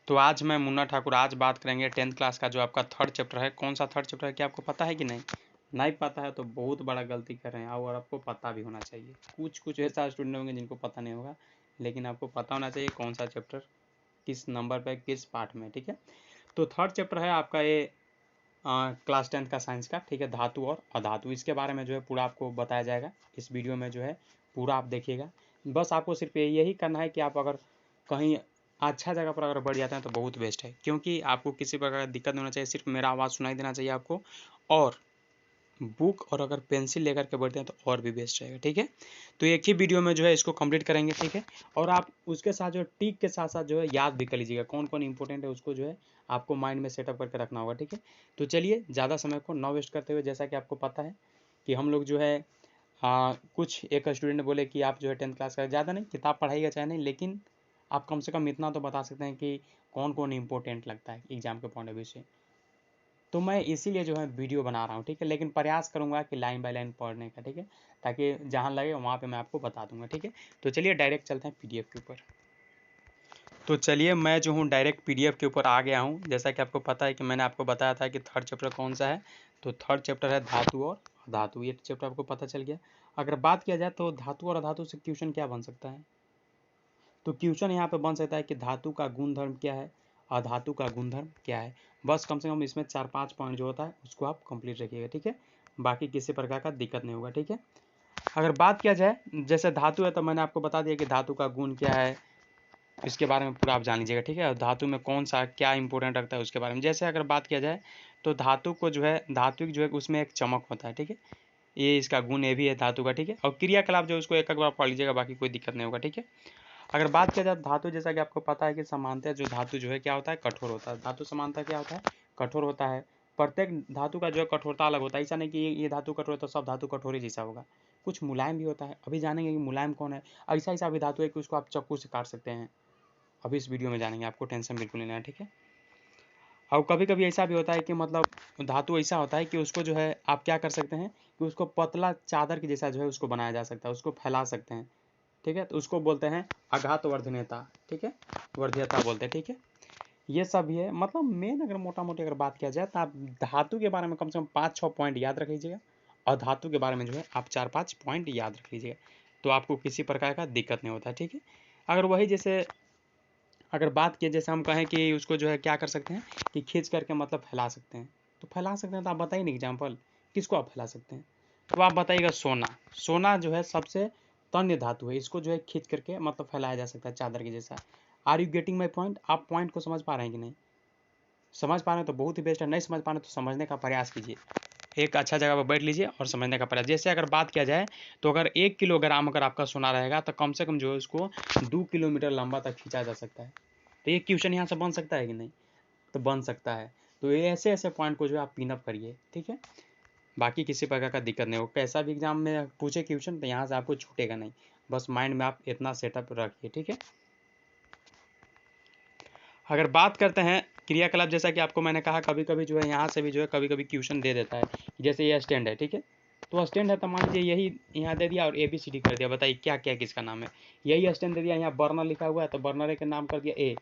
तो आज मैं मुन्ना ठाकुर आज बात करेंगे 10th क्लास का जो आपका थर्ड चैप्टर है। कौन सा थर्ड चैप्टर है क्या आपको पता है कि नहीं? नहीं पता है तो बहुत बड़ा गलती कर रहे हैं, और आपको पता भी होना चाहिए। कुछ ऐसा स्टूडेंट होंगे जिनको पता नहीं होगा, लेकिन आपको पता होना चाहिए कौन सा चैप्टर किस नंबर पर किस पार्ट में। ठीक है, तो थर्ड चैप्टर है आपका ये क्लास 10th का साइंस का। ठीक है, धातु और अधातु, इसके बारे में जो है पूरा आपको बताया जाएगा इस वीडियो में। जो है पूरा आप देखिएगा। बस आपको सिर्फ यही करना है कि आप अगर कहीं अच्छा जगह पर अगर बढ़ जाते हैं तो बहुत बेस्ट है, क्योंकि आपको किसी प्रकार का दिक्कत नहीं होना चाहिए। सिर्फ मेरा आवाज़ सुनाई देना चाहिए आपको, और बुक और अगर पेंसिल लेकर के बढ़ते हैं तो और भी बेस्ट रहेगा। ठीक है, तो एक ही वीडियो में जो है इसको कंप्लीट करेंगे। ठीक है, और आप उसके साथ जो टिक के साथ साथ जो है याद भी कर लीजिएगा कौन कौन इंपॉर्टेंट है, उसको जो है आपको माइंड में सेटअप करके रखना होगा। ठीक है, तो चलिए ज़्यादा समय को न वेस्ट करते हुए, जैसा कि आपको पता है कि हम लोग जो है कुछ एक स्टूडेंट बोले कि आप जो है 10th क्लास का ज़्यादा नहीं किताब पढ़ाइएगा चाहे नहीं, लेकिन आप कम से कम इतना तो बता सकते हैं कि कौन कौन इंपॉर्टेंट लगता है एग्जाम के पॉइंट ऑफ व्यू से। तो मैं इसीलिए जो है वीडियो बना रहा हूँ। ठीक है, लेकिन प्रयास करूँगा कि लाइन बाय लाइन पढ़ने का। ठीक है, ताकि जहाँ लगे वहाँ पे मैं आपको बता दूंगा। ठीक है, तो चलिए डायरेक्ट चलते हैं पीडीएफ के ऊपर। तो चलिए मैं जो हूँ डायरेक्ट पीडीएफ के ऊपर आ गया हूँ। जैसा कि आपको पता है कि मैंने आपको बताया था कि थर्ड चैप्टर कौन सा है, तो थर्ड चैप्टर है धातु और धातु। ये चैप्टर आपको पता चल गया। अगर बात किया जाए तो धातु और अधातु से क्वेश्चन क्या बन सकता है, तो क्वेश्चन यहाँ पे बन सकता है कि धातु का गुणधर्म क्या है, अधातु का गुणधर्म क्या है। बस कम से कम इसमें 4-5 पॉइंट जो होता है उसको आप कंप्लीट रखिएगा। ठीक है, बाकी किसी प्रकार का दिक्कत नहीं होगा। ठीक है, अगर बात किया जाए जैसे धातु है तो मैंने आपको बता दिया कि धातु का गुण क्या है, इसके बारे में पूरा आप जान लीजिएगा। ठीक है, और धातु में कौन सा क्या इंपॉर्टेंट रखता है उसके बारे में। जैसे अगर बात किया जाए तो धातु को जो है धातु जो है उसमें एक चमक होता है। ठीक है, ये इसका गुण ये भी है धातु का। ठीक है, और क्रियाकलाप जो उसको एक बार पढ़ लीजिएगा, बाकी कोई दिक्कत नहीं होगा। ठीक है, अगर बात किया जाए धातु, जैसा कि आपको पता है कि समानतः जो धातु जो है क्या होता है, कठोर होता है। धातु समानतः क्या होता है, कठोर होता है। प्रत्येक धातु का जो है कठोरता अलग होता है। ऐसा नहीं कि ये धातु कठोर है तो सब धातु कठोर ही जैसा होगा, कुछ मुलायम भी होता है। अभी जानेंगे कि मुलायम कौन है। ऐसा ऐसा भी धातु है कि उसको आप चाकू से काट सकते हैं, अभी इस वीडियो में जानेंगे, आपको टेंशन बिल्कुल नहीं लेना। ठीक है, और कभी कभी ऐसा भी होता है कि मतलब धातु ऐसा होता है कि उसको जो है आप क्या कर सकते हैं कि उसको पतला चादर के जैसा जो है उसको बनाया जा सकता है, उसको फैला सकते हैं। ठीक है, तो उसको बोलते हैं आघात वर्धनीयता। ठीक है, वर्धीयता बोलते हैं। ठीक है, ये सब ही है। मतलब मेन अगर मोटा मोटी अगर बात किया जाए तो आप धातु के बारे में कम से कम 5-6 पॉइंट याद रख लीजिएगा, और धातु के बारे में जो है आप 4-5 पॉइंट याद रख लीजिएगा, तो आपको किसी प्रकार का दिक्कत नहीं होता। ठीक है, अगर वही जैसे अगर बात किए जैसे हम कहें कि उसको जो है क्या कर सकते हैं कि खींच करके मतलब फैला सकते हैं, तो फैला सकते हैं तो आप बताइए ना एग्जाम्पल किसको आप फैला सकते हैं, तो आप बताइएगा सोना। सोना जो है सबसे तन्य धातु है, इसको जो है खींच करके मतलब फैलाया जा सकता है चादर के जैसा। Are you getting my point? आप पॉइंट को समझ पा रहे हैं कि नहीं? समझ पा रहे हैं तो बहुत ही बेस्ट है, नहीं समझ पा रहे तो समझने का प्रयास कीजिए। एक अच्छा जगह पर बैठ लीजिए और समझने का प्रयास। जैसे अगर बात किया जाए तो अगर 1 किलोग्राम अगर आपका सोना रहेगा तो कम से कम जो है उसको 2 किलोमीटर लंबा तक खींचा जा सकता है। तो ये क्वेश्चन यहाँ से बन सकता है कि नहीं? तो बन सकता है। तो ये ऐसे ऐसे पॉइंट को जो है आप पिनअप करिए। ठीक है, बाकी किसी प्रकार का दिक्कत नहीं हो। कैसा भी एग्जाम में पूछे क्वेश्चन तो यहाँ से आपको छूटेगा नहीं, बस माइंड में आप इतना सेटअप रखिए। ठीक है, अगर बात करते हैं क्रियाकलाप, जैसा कि आपको मैंने कहा कभी कभी जो है यहाँ से भी जो है कभी कभी क्वेश्चन दे देता है। जैसे ये स्टैंड है, ठीक है, तो स्टैंड है तो मान लीजिए यही यहाँ दे दिया और ABCD कर दिया, बताइए क्या क्या किसका नाम है। यही स्टैंड दे दिया, यहाँ बर्नर लिखा हुआ है तो बर्नर के नाम कर दिया A,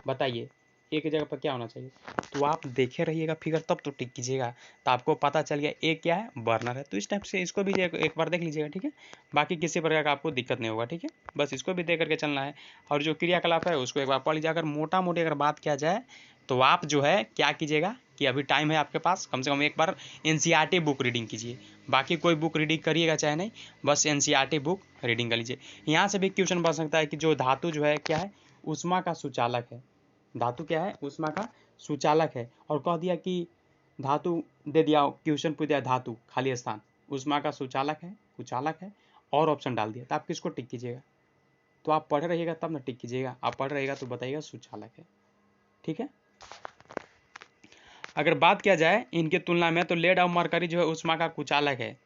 बताइए A की जगह पर क्या होना चाहिए। तो आप देखे रहिएगा फिगर, तब तो टिक कीजिएगा, तो आपको पता चल गया A क्या है, बर्नर है। तो इस टाइप से इसको भी एक बार देख लीजिएगा। ठीक है, बाकी किसी प्रकार का आपको दिक्कत नहीं होगा। ठीक है, बस इसको भी देख करके चलना है, और जो क्रियाकलाप है उसको एक बार पढ़ लीजिए। अगर मोटा मोटी अगर बात किया जाए तो आप जो है क्या कीजिएगा कि अभी टाइम है आपके पास, कम से कम एक बार NCERT बुक रीडिंग कीजिए। बाकी कोई बुक रीडिंग करिएगा चाहे नहीं, बस NCERT बुक रीडिंग कर लीजिए। यहाँ से भी क्वेश्चन बन सकता है कि जो धातु जो है क्या है, ऊष्मा का सुचालक है। धातु क्या है, ऊष्मा का सुचालक है। और कह दिया कि धातु दे दिया, क्वेश्चन पूछ दिया धातु खाली स्थान ऊष्मा का सुचालक है, कुचालक है, और ऑप्शन डाल दिया, तो आप किसको टिक कीजिएगा? तो आप पढ़ रहिएगा तब ना टिक कीजिएगा, आप पढ़ रहिएगा तो बताइएगा सुचालक है। ठीक है, अगर बात किया जाए इनके तुलना में तो लेड और मरकरी जो है ऊष्मा का कुचालक है।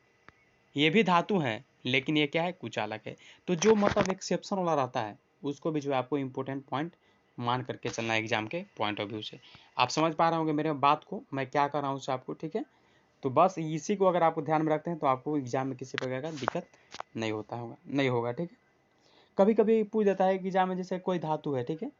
ये भी धातु है लेकिन ये क्या है, कुचालक है। तो जो मतलब एक्सेप्शन वाला रहता है उसको भी जो है आपको इंपॉर्टेंट पॉइंट मान करके चलना है एग्जाम के पॉइंट ऑफ व्यू से। आप समझ पा रहे होंगे मेरे बात को, मैं क्या कर रहा हूँ उससे आपको। ठीक है, तो बस इसी को अगर आप ध्यान में रखते हैं तो आपको एग्जाम में किसी प्रकार का दिक्कत नहीं होगा। ठीक है, कभी कभी पूछ देता है कि एग्जाम में जैसे कोई धातु है, ठीक है,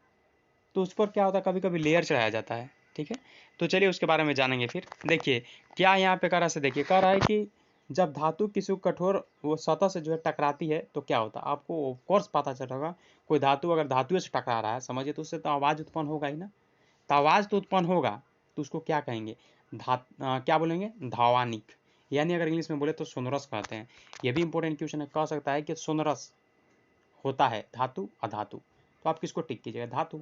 तो उस पर क्या होता है, कभी कभी लेयर चढ़ाया जाता है। ठीक है, तो चलिए उसके बारे में जानेंगे। फिर देखिए क्या यहाँ पे कह रहा है, देखिए कह रहा है कि जब धातु किसी कठोर वो सतह से जो है टकराती है तो क्या होता है, आपको ऑफ कोर्स पता चल होगा। कोई धातु अगर धातु से टकरा रहा है समझिए, तो उससे तो आवाज़ उत्पन्न होगा ही ना। तो आवाज़ तो उत्पन्न होगा, तो उसको क्या कहेंगे, क्या बोलेंगे, धावानिक, यानी अगर इंग्लिश में बोले तो सोनरस कहते हैं। ये भी इंपॉर्टेंट क्वेश्चन है, कह सकता है कि सोनरस होता है धातु अधातु, तो आप किसको टिक कीजिएगा, धातु।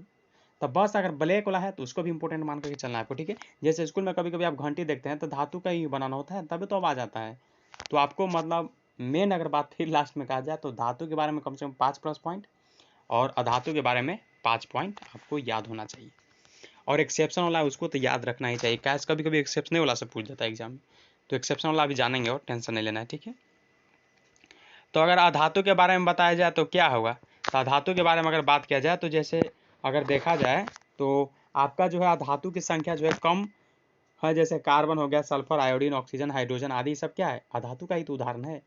तब बस अगर ब्लैक वाला है तो उसको भी इंपॉर्टेंट मान करके चलना है आपको। ठीक है, जैसे स्कूल में कभी कभी आप घंटी देखते हैं तो धातु का ही बनाना होता है, तभी तो आवाज़ आता है। तो आपको मतलब मेन अगर बात फिर लास्ट में कहा जाए तो धातु के बारे में कम से कम 5 प्लस पॉइंट और अधातु के बारे में 5 पॉइंट आपको याद होना चाहिए। और एक्सेप्शन वाला उसको तो याद रखना ही चाहिए, कैश कभी कभी एक्सेप्शन वाला से पूछ जाता है एग्जाम में, तो एक्सेप्शन वाला भी जानेंगे और टेंशन नहीं लेना है। ठीक है, तो अगर अधातु के बारे में बताया जाए तो क्या होगा, तो अधातु के बारे में अगर बात किया जाए तो जैसे अगर देखा जाए तो आपका जो है अधातु की संख्या जो है कम है, जैसे कार्बन हो गया, सल्फर, आयोडीन, ऑक्सीजन, हाइड्रोजन आदि सब क्या है, अधातु का ही तो उदाहरण है।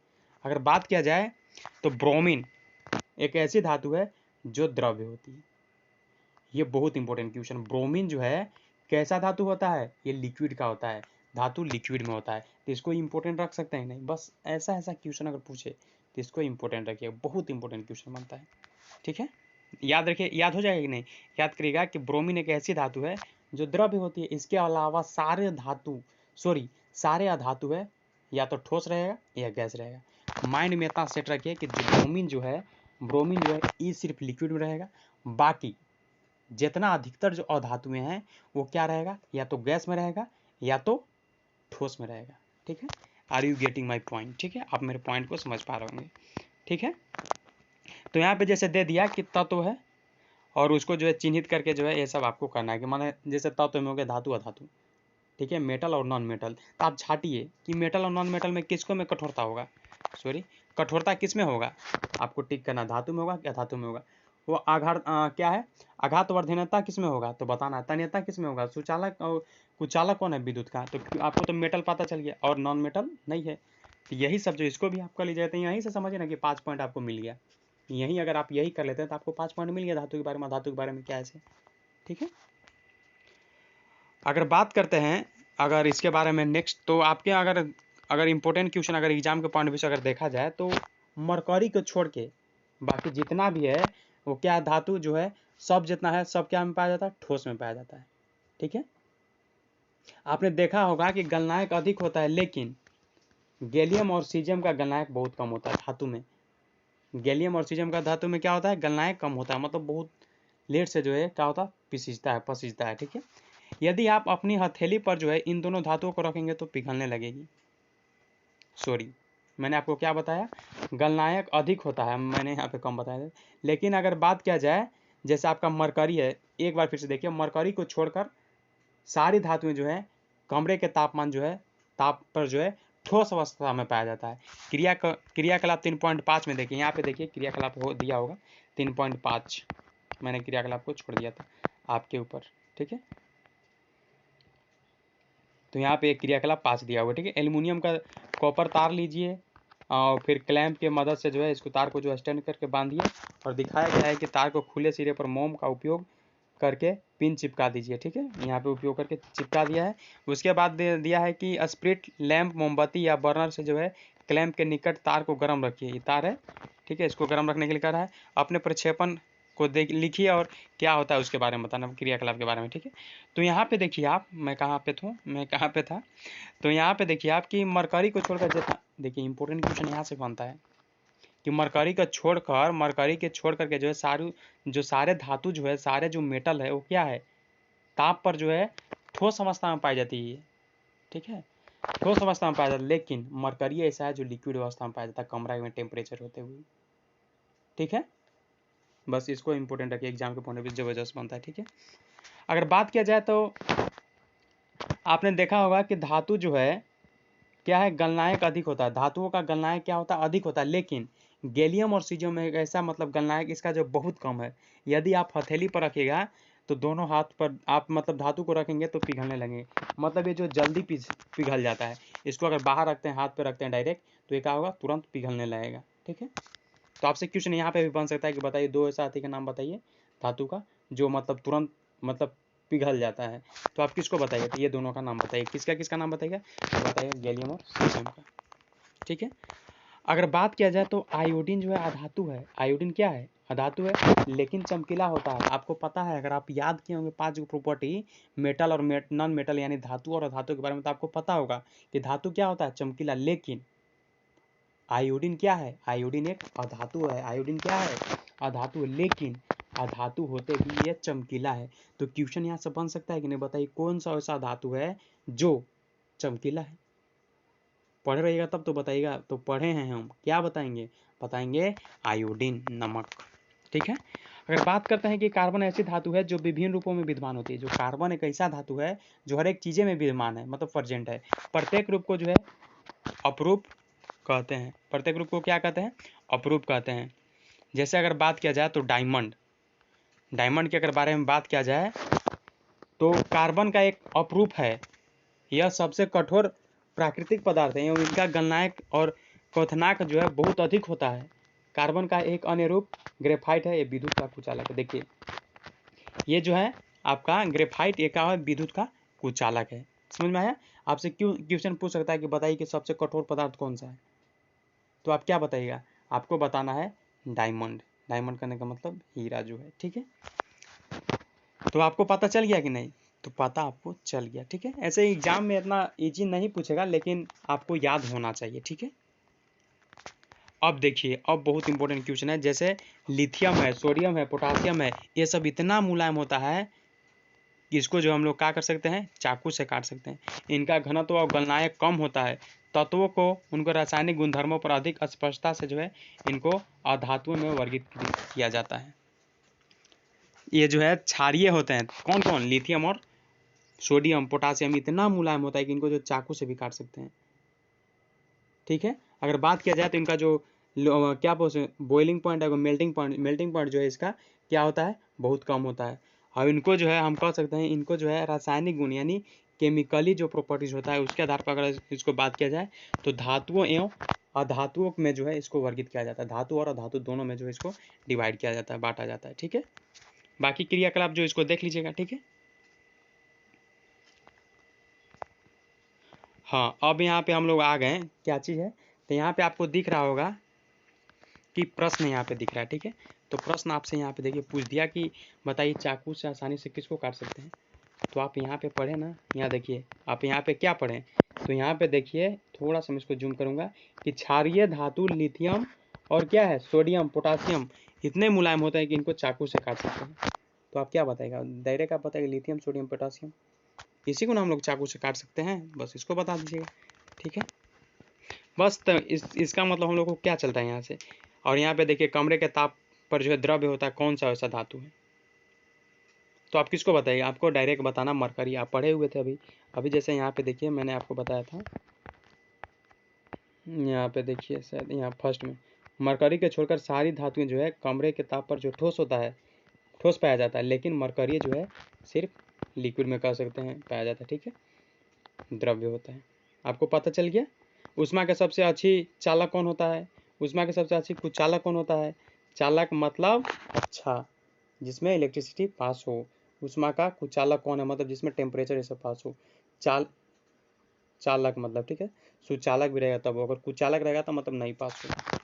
अगर बात किया जाए तो ब्रोमीन एक ऐसी धातु है जो द्रव्य होती है। ये बहुत इंपॉर्टेंट क्वेश्चन, ब्रोमीन जो है कैसा धातु होता है, ये लिक्विड का होता है, धातु लिक्विड में होता है, तो इसको इंपॉर्टेंट रख सकते हैं नहीं, बस ऐसा ऐसा क्वेश्चन अगर पूछे तो इसको इंपॉर्टेंट रखिए, बहुत इंपॉर्टेंट क्वेश्चन बनता है। ठीक है, याद रखिए, याद हो जाएगा कि नहीं, याद करिएगा कि ब्रोमीन एक ऐसी धातु है जो द्रव्य होती है। इसके अलावा सारे धातु सारे अधातु है या तो ठोस रहेगा या गैस रहेगा। माइंड में इतना सेट रखिए कि ब्रोमीन जो है ये सिर्फ लिक्विड में रहेगा, बाकी जितना अधिकतर जो अधातुएं हैं वो क्या रहेगा, या तो गैस में रहेगा या तो ठोस में रहेगा। ठीक है, are you getting my point. ठीक है, आप मेरे पॉइंट को समझ पा रहे होंगे। ठीक है, तो यहाँ पे जैसे दे दिया कि तत्व है और उसको जो है चिन्हित करके जो है ये सब आपको करना है कि माने जैसे तत्व में हो गया धातु अधातु। ठीक है, मेटल और नॉन मेटल, तो आप छाटिए कि मेटल और नॉन मेटल में किसको में कठोरता होगा, कठोरता किस में होगा, आपको टिक करना, धातु में होगा क्या धातु में होगा। वो आघात क्या है, आघात वर्धनता किस में होगा तो बताना, तन्यता किस में होगा, सुचालक और कुचालक कौन है विद्युत का, तो आपको तो मेटल पता चल गया और नॉन मेटल नहीं है। तो यही सब जो इसको भी आप कर लीजिए, तो यहीं से समझिए ना कि 5 पॉइंट आपको मिल गया। यहीं अगर आप यही कर लेते हैं तो आपको 5 पॉइंट मिल गया धातु के बारे में, धातु के बारे में क्या है। ठीक है, अगर बात करते हैं अगर इसके बारे में नेक्स्ट, तो आपके अगर इम्पोर्टेंट क्वेश्चन अगर एग्जाम के पॉइंट ऑफ व्यू से अगर देखा जाए तो मरकरी को छोड़ के बाकी जितना भी है वो क्या धातु जो है सब जितना है सब क्या में पाया जाता है, ठोस में पाया जाता है। ठीक है, आपने देखा होगा कि गलनायक अधिक होता है, लेकिन गैलियम और सीजियम का गलनायक बहुत कम होता है धातु में। गैलियम और सीजियम का धातु में क्या होता है, गलनायक कम होता है, मतलब बहुत लेट से जो है क्या होता है, पसीजता है। ठीक है, यदि आप अपनी हथेली पर जो है इन दोनों धातुओं को रखेंगे तो पिघलने लगेगी। मैंने आपको क्या बताया, गलनायक अधिक होता है, मैंने यहाँ पे कम बताया। लेकिन अगर बात किया जाए जैसे आपका मरकरी है, एक बार फिर से देखिए, मरकरी को छोड़कर सारी धातुएं जो है कमरे के तापमान जो है ताप पर जो है ठोस अवस्था में पाया जाता है। क्रियाकलाप 3.5 में देखिए, यहाँ पे देखिए क्रियाकलाप हो दिया होगा 3.5, मैंने क्रियाकलाप को छोड़ दिया था आपके ऊपर। ठीक है, तो यहाँ पे एक क्रियाकलाप 5 दिया हुआ। ठीक है, एल्युमिनियम का कॉपर तार लीजिए और फिर क्लैंप के मदद से जो है इसको तार को जो स्टैंड करके बांधिए और दिखाया गया है कि तार को खुले सिरे पर मोम का उपयोग करके पिन चिपका दीजिए। ठीक है, यहाँ पे उपयोग करके चिपका दिया है। उसके बाद दिया है कि स्प्रिट लैंप मोमबत्ती या बर्नर से जो है क्लैंप के निकट तार को गर्म रखिए, ये तार है। ठीक है, इसको गर्म रखने के लिए कह रहा है, अपने प्रक्षेपण को लिखिए और क्या होता है उसके बारे में बताना, क्रियाकलाप के बारे में। ठीक है, तो यहाँ पे देखिए आप, मैं कहाँ पे था, तो यहाँ पे देखिए आप कि मरकरी को छोड़कर जितना, देखिए इंपॉर्टेंट क्वेश्चन यहाँ से बनता है कि मरकरी के छोड़ करके जो है सारे धातु जो है, सारे जो मेटल है वो क्या है, ताप पर जो है ठोस अवस्था में पाई जाती है। ठीक है, ठोस अवस्था में पाया जाता है, लेकिन मरकरी ऐसा है जो लिक्विड अवस्था में पाया जाता है कमरा में टेम्परेचर होते हुए। ठीक है, बस इसको इंपॉर्टेंट रखिए, एग्जाम के पॉइंट ऑफ व्यू जबरदस्त बनता है। ठीक है, अगर बात किया जाए तो आपने देखा होगा कि धातु जो है क्या है, गलनायक अधिक होता है, धातुओं का गलनायक क्या होता है, अधिक होता है, लेकिन गैलियम और सीजियम में एक ऐसा मतलब गलनायक इसका जो बहुत कम है। यदि आप हथेली पर रखिएगा तो दोनों हाथ पर आप मतलब धातु को रखेंगे तो पिघलने लगेंगे, मतलब ये जो जल्दी पिघल जाता है। इसको अगर बाहर रखते हैं, हाथ पे रखते हैं डायरेक्ट, तो ये क्या होगा, तुरंत पिघलने लगेगा। ठीक है, तो आपसे क्वेश्चन यहाँ पे भी बन सकता है कि बताइए 2 ऐसा धातु का नाम बताइए, धातु का जो मतलब तुरंत मतलब पिघल जाता है। तो आप किसको बताइए? तो ये दोनों का नाम बताइए, किसका किसका नाम बताइएगा? तो बताइएगा गैलियम और सीजियम का। ठीक है। अगर बात किया जाए तो आयोडीन जो है अधातु है। आयोडीन क्या है? अधातु है, लेकिन चमकीला होता है। आपको पता है, अगर आप याद किए होंगे 5 प्रॉपर्टी मेटल और नॉन मेटल यानी धातु और अधातु के बारे में, तो आपको पता होगा कि धातु क्या होता है? चमकीला। लेकिन आयोडीन क्या है? आयोडीन एक अधातु है। आयोडीन क्या है? अधातु है, लेकिन अधातु होते भी ये चमकीला है। तो क्वेश्चन यहाँ से बन सकता है कि नहीं? बताइए कौन सा ऐसा धातु है जो चमकीला है? पढ़ रहिएगा तब तो बताइएगा। तो पढ़े हैं हम, क्या बताएंगे? बताएंगे आयोडीन, नमक। ठीक है। अगर बात करते हैं कि कार्बन ऐसी धातु है जो विभिन्न रूपों में विद्यमान होती है। जो कार्बन एक ऐसा धातु है जो हर एक चीजें में विद्यमान है, मतलब प्रेजेंट है। प्रत्येक रूप को जो है अपरूप कहते हैं। प्रत्येक रूप को क्या कहते हैं? अपरूप कहते हैं। जैसे अगर बात किया जाए तो डायमंड, डायमंड के अगर बारे में बात किया जाए तो कार्बन का एक अपरूप है। यह सबसे कठोर प्राकृतिक पदार्थ है एवं इनका गलनांक और क्वथनांक जो है बहुत अधिक होता है। कार्बन का एक अन्य रूप ग्रेफाइट है, ये विद्युत का कुचालक है। देखिए ये जो है आपका ग्रेफाइट, एक विद्युत का कुचालक है। समझ में आया? आपसे क्यों क्वेश्चन पूछ सकता है कि बताइए कि सबसे कठोर पदार्थ कौन सा है, तो आप क्या बताइएगा? आपको बताना है डायमंड। डायमंड करने का मतलब हीरा जो है। ठीक है। तो आपको पता चल गया कि नहीं? तो पता आपको चल गया। ठीक है। ऐसे एग्जाम में इतना इजी नहीं पूछेगा, लेकिन आपको याद होना चाहिए। ठीक है। अब देखिए, अब बहुत इंपॉर्टेंट क्वेश्चन है। जैसे लिथियम है, सोडियम है, पोटासियम है, ये सब इतना मुलायम होता है कि इसको जो हम लोग क्या कर सकते हैं? चाकू से काट सकते हैं। इनका घनत्व और गलनांक कम होता है। तत्वों को उनको रासायनिक गुणधर्मों पर अधिक स्पष्टता से जो है इनको अधातुओं में वर्गीकृत किया जाता है। ये जो है क्षारीय होते हैं। कौन कौन? लिथियम और सोडियम, पोटासियम इतना मुलायम होता है कि इनको जो चाकू से भी काट सकते हैं। ठीक है। अगर बात किया जाए तो इनका जो क्या बोलते बॉइलिंग पॉइंट है, मेल्टिंग पॉइंट जो है इसका क्या होता है? बहुत कम होता है। और इनको जो है हम कह सकते हैं, इनको जो है रासायनिक गुण यानी केमिकली जो प्रॉपर्टीज होता है उसके आधार पर अगर इसको बात किया जाए तो धातुओं एवं अधातुओं में जो है इसको वर्गित किया जाता है। धातु और अधातु दोनों में जो है इसको डिवाइड किया जाता है, बांटा जाता है। ठीक है। बाकी क्रियाकलाप जो इसको देख लीजिएगा। ठीक है। हाँ, अब यहाँ पे हम लोग आ गए, क्या चीज़ है? तो यहाँ पे आपको दिख रहा होगा कि प्रश्न यहाँ पे दिख रहा है। ठीक है। तो प्रश्न आपसे यहाँ पे देखिए पूछ दिया कि बताइए चाकू से आसानी से किसको काट सकते हैं। तो आप यहाँ पे पढ़े ना, यहाँ देखिए आप यहाँ पे क्या पढ़ें? तो यहाँ पे देखिए, थोड़ा सा मैं इसको जूम करूँगा कि क्षारीय धातु लिथियम और क्या है? सोडियम, पोटासियम इतने मुलायम होते हैं कि इनको चाकू से काट सकते हैं। तो आप क्या बताएगा? डायरेक्ट आप बताइए लिथियम, सोडियम, पोटासियम, इसी को ना हम लोग चाकू से काट सकते हैं, बस इसको बता दीजिएगा। ठीक है। बस तो इसका मतलब हम लोग को क्या चलता है यहाँ से। और यहाँ पे देखिए कमरे के ताप पर जो है द्रव्य होता है, कौन सा ऐसा धातु है? तो आप किसको बताइए? आपको डायरेक्ट बताना मरकरी। आप पढ़े हुए थे अभी। अभी जैसे यहाँ पे देखिए मैंने आपको बताया था, यहाँ पे देखिए शायद यहाँ फर्स्ट में मरकरी के छोड़कर सारी धातुएं जो है कमरे के ताप पर जो ठोस होता है, ठोस पाया जाता है, लेकिन मरकरी जो है सिर्फ लिक्विड में कह सकते हैं पाया जाता है। ठीक है। द्रव्य होता है। आपको पता चल गया। ऊष्मा के सबसे अच्छी चालक कौन होता है? ऊष्मा के सबसे अच्छी कुचालक कौन होता है? चालक मतलब अच्छा जिसमें इलेक्ट्रिसिटी पास हो। ऊष्मा का कुचालक कौन है? मतलब जिसमें टेम्परेचर ऐसे पास हो। चालक मतलब, ठीक है, सुचालक भी रहेगा तब, अगर कुचालक रहेगा तो मतलब नहीं पास होगा।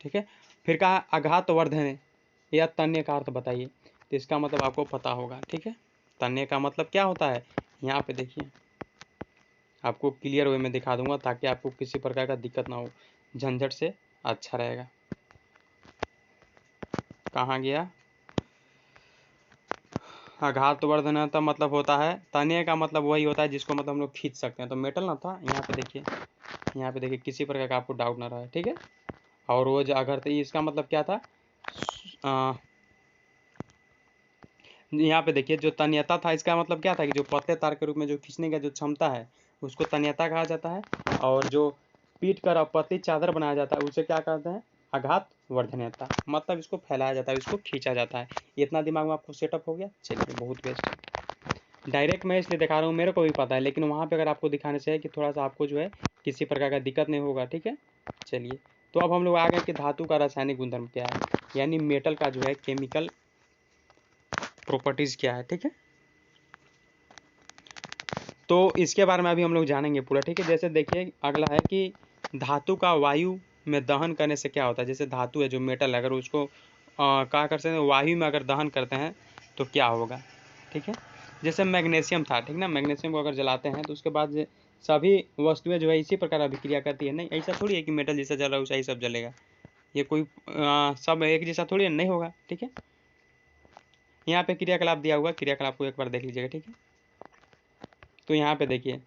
ठीक है। फिर कहा आघातवर्धन या तन्य का अर्थ बताइए। तो इसका मतलब आपको पता होगा। ठीक है। तन्य का मतलब क्या होता है? यहाँ पे देखिए आपको क्लियर वे में दिखा दूंगा ताकि आपको किसी प्रकार का दिक्कत ना हो, झंझट से अच्छा रहेगा। कहाँ गया? आघातवर्धनता मतलब होता है, तन्य का मतलब वही होता है जिसको मतलब हम लोग खींच सकते हैं। तो मेटल ना था यहाँ पे देखिए, यहाँ पे देखिए किसी प्रकार का आपको डाउट ना रहे। ठीक है। और वो जो अगर तो इसका मतलब क्या था? यहाँ पे देखिए जो तन्यता था इसका मतलब क्या था कि जो पतले तार के रूप में जो खींचने का जो क्षमता है उसको तन्यता कहा जाता है। और जो पीट कर और पतली चादर बनाया जाता है उसे क्या कहते हैं? आघात वर्धनीयता। मतलब इसको फैलाया जाता है, इसको खींचा जाता है। इतना दिमाग में आपको सेटअप हो गया? चलिए बहुत बेस्ट। डायरेक्ट मैं इसलिए दिखा रहा हूँ, मेरे को भी पता है, लेकिन वहाँ पे अगर आपको दिखाने से है कि थोड़ा सा आपको जो है किसी प्रकार का दिक्कत नहीं होगा। ठीक है। चलिए तो अब हम लोग आ गए कि धातु का रासायनिक गुणधर्म क्या है, यानी मेटल का जो है केमिकल प्रॉपर्टीज़ क्या है, ठीक है। तो इसके बारे में अभी हम लोग जानेंगे पूरा, ठीक है। जैसे देखिए अगला है कि धातु का वायु में दहन करने से क्या होता है। जैसे धातु है जो मेटल, अगर उसको क्या कर सकते हैं, वायु में अगर दहन करते हैं तो क्या होगा, ठीक है। जैसे मैग्नीशियम था, ठीक ना, मैग्नीशियम को अगर जलाते हैं तो उसके बाद सभी वस्तुएं जो है इसी प्रकार अभिक्रिया करती है। नहीं, ऐसा थोड़ी है कि मेटल जैसा जल रहा है वैसा ही सब जलेगा, ये कोई सब एक जैसा थोड़ी नहीं होगा, ठीक है। यहाँ पे क्रियाकलाप दिया हुआ, क्रियाकलाप को एक बार देख लीजिएगा, ठीक है। तो यहाँ पे देखिए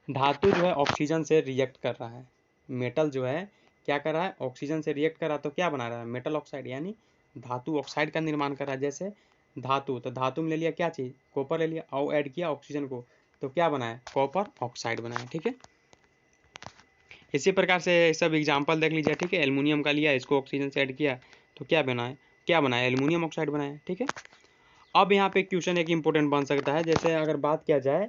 धातु जो है ऑक्सीजन से रिएक्ट कर रहा है, मेटल जो है क्या कर रहा है, ऑक्सीजन से रिएक्ट कर रहा है, तो क्या बना रहा है, मेटल ऑक्साइड, यानी धातु ऑक्साइड का निर्माण कर रहा है। जैसे धातु, तो धातु में ले लिया क्या चीज़, कॉपर ले लिया और ऐड किया ऑक्सीजन को, तो क्या बना है, कॉपर ऑक्साइड बना है, ठीक है। इसी प्रकार से सब एग्जाम्पल देख लीजिए, ठीक है। एल्युमिनियम का लिया, इसको ऑक्सीजन से ऐड किया तो क्या बना है, एल्युमिनियम ऑक्साइड बना है, ठीक है। अब यहाँ पे क्वेश्चन एक इंपॉर्टेंट बन सकता है। जैसे अगर बात किया जाए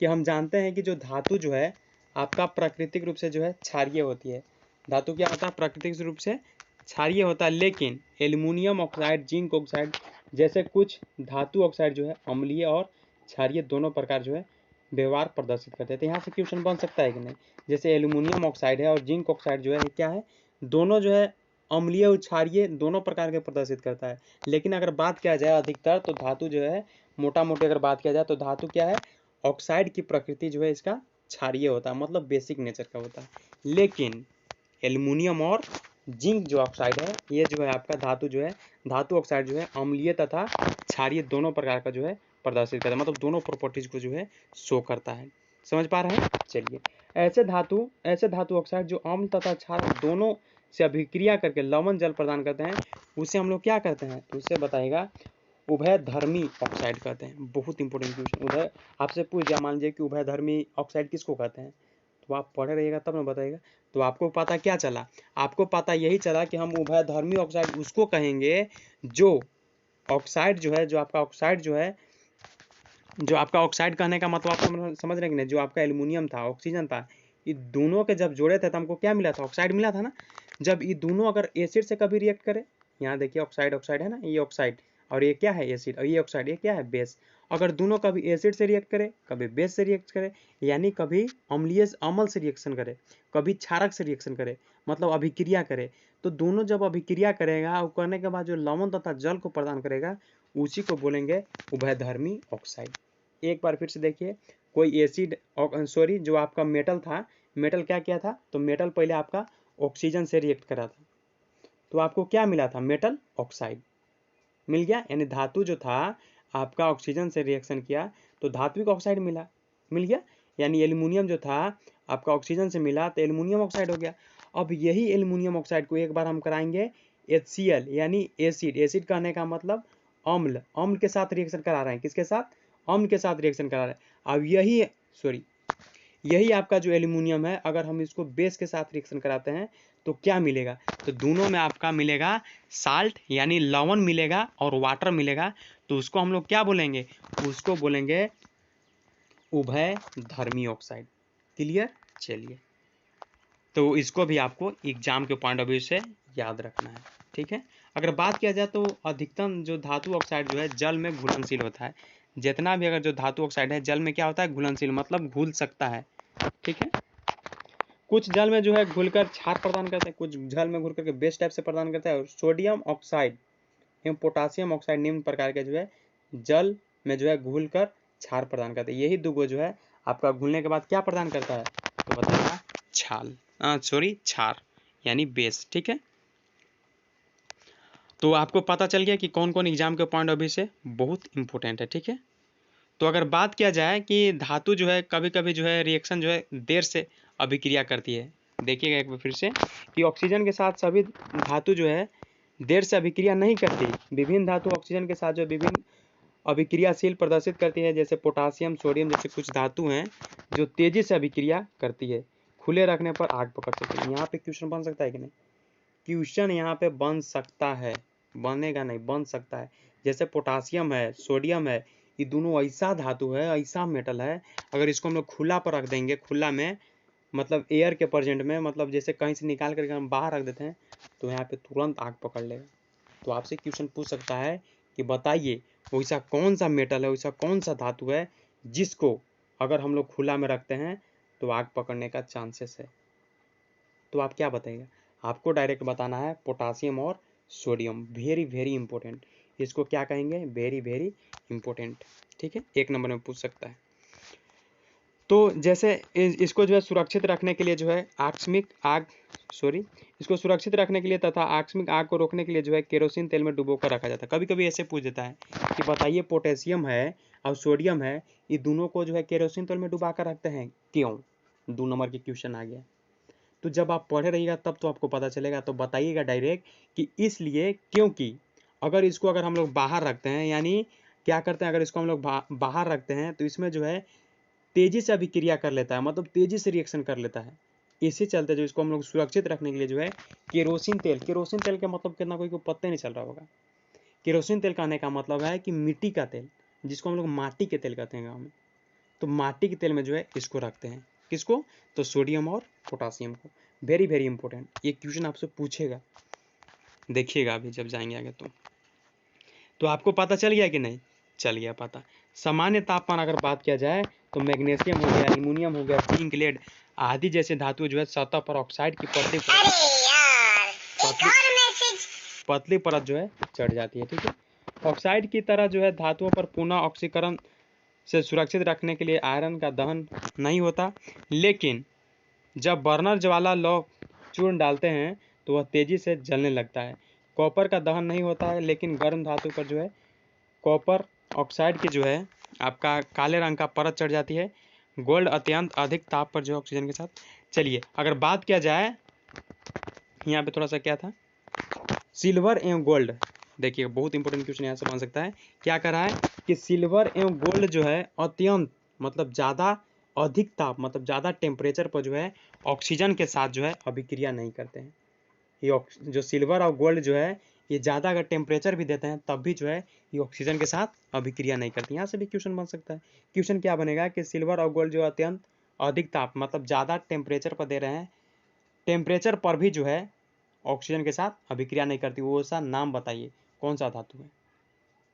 कि हम जानते हैं कि जो धातु जो है आपका प्राकृतिक रूप से जो है क्षारीय होती है। धातु क्या होता है, प्राकृतिक रूप से क्षारीय होता है, लेकिन एल्युमिनियम ऑक्साइड, जिंक ऑक्साइड जैसे कुछ धातु ऑक्साइड जो है अम्लीय और क्षारीय दोनों प्रकार जो है व्यवहार प्रदर्शित करते हैं। तो यहाँ से क्वेश्चन बन सकता है कि नहीं। जैसे एल्युमिनियम ऑक्साइड है और जिंक ऑक्साइड जो है क्या है, दोनों जो है अम्लीय और क्षारीय दोनों प्रकार के प्रदर्शित करता है। लेकिन अगर बात किया जाए अधिकतर तो धातु जो है मोटा मोटी अगर बात किया जाए तो धातु क्या है, ऑक्साइड की प्रकृति जो है इसका क्षारीय होता है, मतलब बेसिक नेचर का होता है। लेकिन एल्युमिनियम और जिंक जो ऑक्साइड है ये जो है आपका धातु जो है, धातु ऑक्साइड जो है अम्लीय तथा क्षारीय दोनों प्रकार का जो है प्रदर्शित करता है, मतलब दोनों प्रॉपर्टीज को जो है शो करता है। समझ पा रहे हैं। चलिए, ऐसे धातु ऑक्साइड जो अम्ल तथा क्षार दोनों से अभिक्रिया करके लवण जल प्रदान करते हैं उसे हम लोग क्या करते हैं, तो उससे बताएगा उभयधर्मी ऑक्साइड कहते हैं। बहुत इंपॉर्टेंट क्वेश्चन, उभय आपसे पूछ दिया, मान लीजिए कि उभयधर्मी ऑक्साइड किसको कहते हैं, तो आप पढ़े रहिएगा तब ना बताइएगा। तो आपको पता क्या चला, आपको पता यही चला कि हम उभयधर्मी ऑक्साइड उसको कहेंगे जो ऑक्साइड जो है, जो आपका ऑक्साइड जो है, जो आपका ऑक्साइड कहने का मतलब आप समझ रहे हैं कि नहीं, जो आपका एल्युमिनियम था, ऑक्सीजन था, ये दोनों के जब जोड़े थे तो हमको क्या मिला था, ऑक्साइड मिला था ना। जब ये दोनों अगर एसिड से कभी रिएक्ट करे, यहाँ देखिए ऑक्साइड ऑक्साइड है ना, ये ऑक्साइड और ये क्या है एसिड, और ये ऑक्साइड, ये क्या है बेस। अगर दोनों कभी एसिड से रिएक्ट करे, कभी बेस से रिएक्ट करे, यानी कभी अम्लीय अम्ल से रिएक्शन करे, कभी क्षारक से रिएक्शन करे, मतलब अभिक्रिया करे, तो दोनों जब अभिक्रिया करेगा और करने के बाद जो लवण तथा जल को प्रदान करेगा उसी को बोलेंगे उभयधर्मी ऑक्साइड। एक बार फिर से देखिए, कोई एसिड सॉरी जो आपका मेटल था, मेटल क्या किया था, तो मेटल पहले आपका ऑक्सीजन से रिएक्ट करा था, तो आपको क्या मिला था, मेटल ऑक्साइड मिल गया। यानी धातु जो था आपका ऑक्सीजन से रिएक्शन किया तो धात्विक ऑक्साइड मिल गया। यानी एल्युमिनियम जो था आपका ऑक्सीजन से मिला तो एल्युमिनियम ऑक्साइड हो गया। अब यही एल्युमिनियम ऑक्साइड को एक बार हम कराएंगे HCl यानी एसिड, एसिड कहने का मतलब अम्ल, अम्ल के साथ रिएक्शन करा रहे हैं, किसके साथ, अम्ल के साथ रिएक्शन करा रहे हैं। अब यही आपका जो एल्युमिनियम है अगर हम इसको बेस के साथ रिएक्शन कराते हैं तो क्या मिलेगा, तो दोनों में आपका मिलेगा साल्ट यानी लवण मिलेगा और वाटर मिलेगा, तो उसको हम लोग क्या बोलेंगे, उसको बोलेंगे उभयधर्मी ऑक्साइड। क्लियर। चलिए, तो इसको भी आपको एग्जाम के पॉइंट ऑफ व्यू से याद रखना है, ठीक है। अगर बात किया जाए तो अधिकतम जो धातु ऑक्साइड जो है जल में घुलनशील होता है। जितना भी अगर जो धातु ऑक्साइड है जल में क्या होता है, घुलनशील, मतलब घुल सकता है, ठीक है। कुछ जल में जो है घुलकर क्षार प्रदान करते हैं, कुछ जल में घुल करके बेस टाइप से प्रदान करता है। और सोडियम ऑक्साइड एवं पोटासियम ऑक्साइड निम्न प्रकार के जो है जल में जो है घुलकर क्षार प्रदान करते हैं। यही दो जो है आपका घुलने के बाद क्या प्रदान करता है, तो बताएगा क्षार यानी बेस, ठीक है। तो आपको पता चल गया कि कौन कौन एग्जाम के पॉइंट ऑफ व्यू से बहुत इंपॉर्टेंट है, ठीक है। तो अगर बात किया जाए कि धातु जो है कभी कभी जो है रिएक्शन जो है देर से अभिक्रिया करती है, देखिएगा एक बार फिर से कि ऑक्सीजन के साथ सभी धातु जो है देर से अभिक्रिया नहीं करती। विभिन्न धातु ऑक्सीजन के साथ जो विभिन्न अभिक्रियाशील प्रदर्शित करती है, जैसे पोटासियम, सोडियम जैसे कुछ धातु हैं जो तेजी से अभिक्रिया करती है, खुले रखने पर आग पकड़ सकती है। यहाँ पे क्वेश्चन बन सकता है कि नहीं, क्वेश्चन यहाँ पे बन सकता है, बनेगा नहीं, बन सकता है। जैसे पोटासियम है, सोडियम है, ये दोनों ऐसा धातु है, ऐसा मेटल है, अगर इसको हम लोग खुला पर रख देंगे, खुला में मतलब एयर के प्रेजेंट में, मतलब जैसे कहीं से निकाल करके हम बाहर रख देते हैं तो यहाँ पे तुरंत आग पकड़ लेगा। तो आपसे क्वेश्चन पूछ सकता है कि बताइए वैसा कौन सा मेटल है, वैसा कौन सा धातु है जिसको अगर हम लोग खुला में रखते हैं तो आग पकड़ने का चांसेस है। तो आप क्या बताइएगा? आपको डायरेक्ट बताना है पोटासियम और सोडियम। वेरी वेरी इंपॉर्टेंट, इसको क्या कहेंगे? Very very important. ठीक है, 1 नंबर में पूछ सकता है। तो जैसे इसको जो है सुरक्षित रखने के लिए जो है इसको सुरक्षित रखने के लिए तथा आकस्मिक आग को रोकने के लिए जो है केरोसिन तेल में डुबो कर रखा जाता है। कभी कभी ऐसे पूछ देता है कि बताइए पोटेशियम है और सोडियम है, ये दोनों को जो है केरोसिन तेल में डुबा कर रखते हैं, क्यों? 2 नंबर की क्वेश्चन आ गया। तो जब आप पढ़े रहिएगा तब तो आपको पता चलेगा। तो बताइएगा डायरेक्ट कि इसलिए, क्योंकि अगर हम लोग बाहर रखते हैं, यानी क्या करते हैं, अगर इसको हम लोग बाहर रखते हैं तो इसमें जो है तेजी से अभिक्रिया कर लेता है, मतलब तेजी से रिएक्शन कर लेता है। इसी चलते जो इसको हम लोग सुरक्षित रखने के लिए जो है केरोसिन तेल के मतलब कितना कोई को पता नहीं चल रहा होगा। केरोसिन तेल कहने का मतलब है कि मिट्टी का तेल, जिसको हम लोग माटी के तेल कहते हैं गाँव में। तो माटी के तेल में जो है इसको रखते हैं। किसको? तो सोडियम और पोटासियम को। वेरी वेरी इंपॉर्टेंट, ये क्वेश्चन आपसे पूछेगा, देखिएगा अभी जब जाएंगे आगे। तो आपको पता चल गया कि नहीं? चल गया पता। सामान्य तापमान अगर बात किया जाए तो मैग्नीशियम हो गया, एल्युमिनियम हो गया, जिंक, लेड आदि जैसे धातु जो है सतह पर ऑक्साइड की पतली परत जो है चढ़ जाती है। ठीक है, ऑक्साइड की तरह जो है धातुओं पर पुनः ऑक्सीकरण से सुरक्षित रखने के लिए आयरन का दहन नहीं होता, लेकिन जब बर्नर ज्वाला लौह चूर्ण डालते हैं तो वह तेजी से जलने लगता है। कॉपर का दहन नहीं होता है, लेकिन गर्म धातु पर जो है कॉपर ऑक्साइड की जो है आपका काले रंग का परत चढ़ जाती है। गोल्ड अत्यंत अधिक ताप पर जो है ऑक्सीजन के साथ। चलिए अगर बात किया जाए, यहाँ पे थोड़ा सा क्या था, सिल्वर एवं गोल्ड। देखिए बहुत इंपॉर्टेंट क्वेश्चन यहाँ से बन सकता है। क्या कर रहा है कि सिल्वर एवं गोल्ड जो है अत्यंत मतलब ज़्यादा अधिक ताप, मतलब ज़्यादा टेम्परेचर पर जो है ऑक्सीजन के साथ जो है अभिक्रिया नहीं करते हैं। ये जो सिल्वर और गोल्ड जो है ये ज़्यादा अगर टेम्परेचर भी देते हैं तब भी जो है ये ऑक्सीजन के साथ अभिक्रिया नहीं करती। यहाँ से भी क्वेश्चन बन सकता है। क्वेश्चन क्या बनेगा कि सिल्वर और गोल्ड जो अत्यंत अधिक ताप मतलब ज़्यादा टेम्परेचर पर दे रहे हैं, टेम्परेचर पर भी जो है ऑक्सीजन के साथ अभिक्रिया नहीं करती, वो सा नाम बताइए कौन सा धातु है।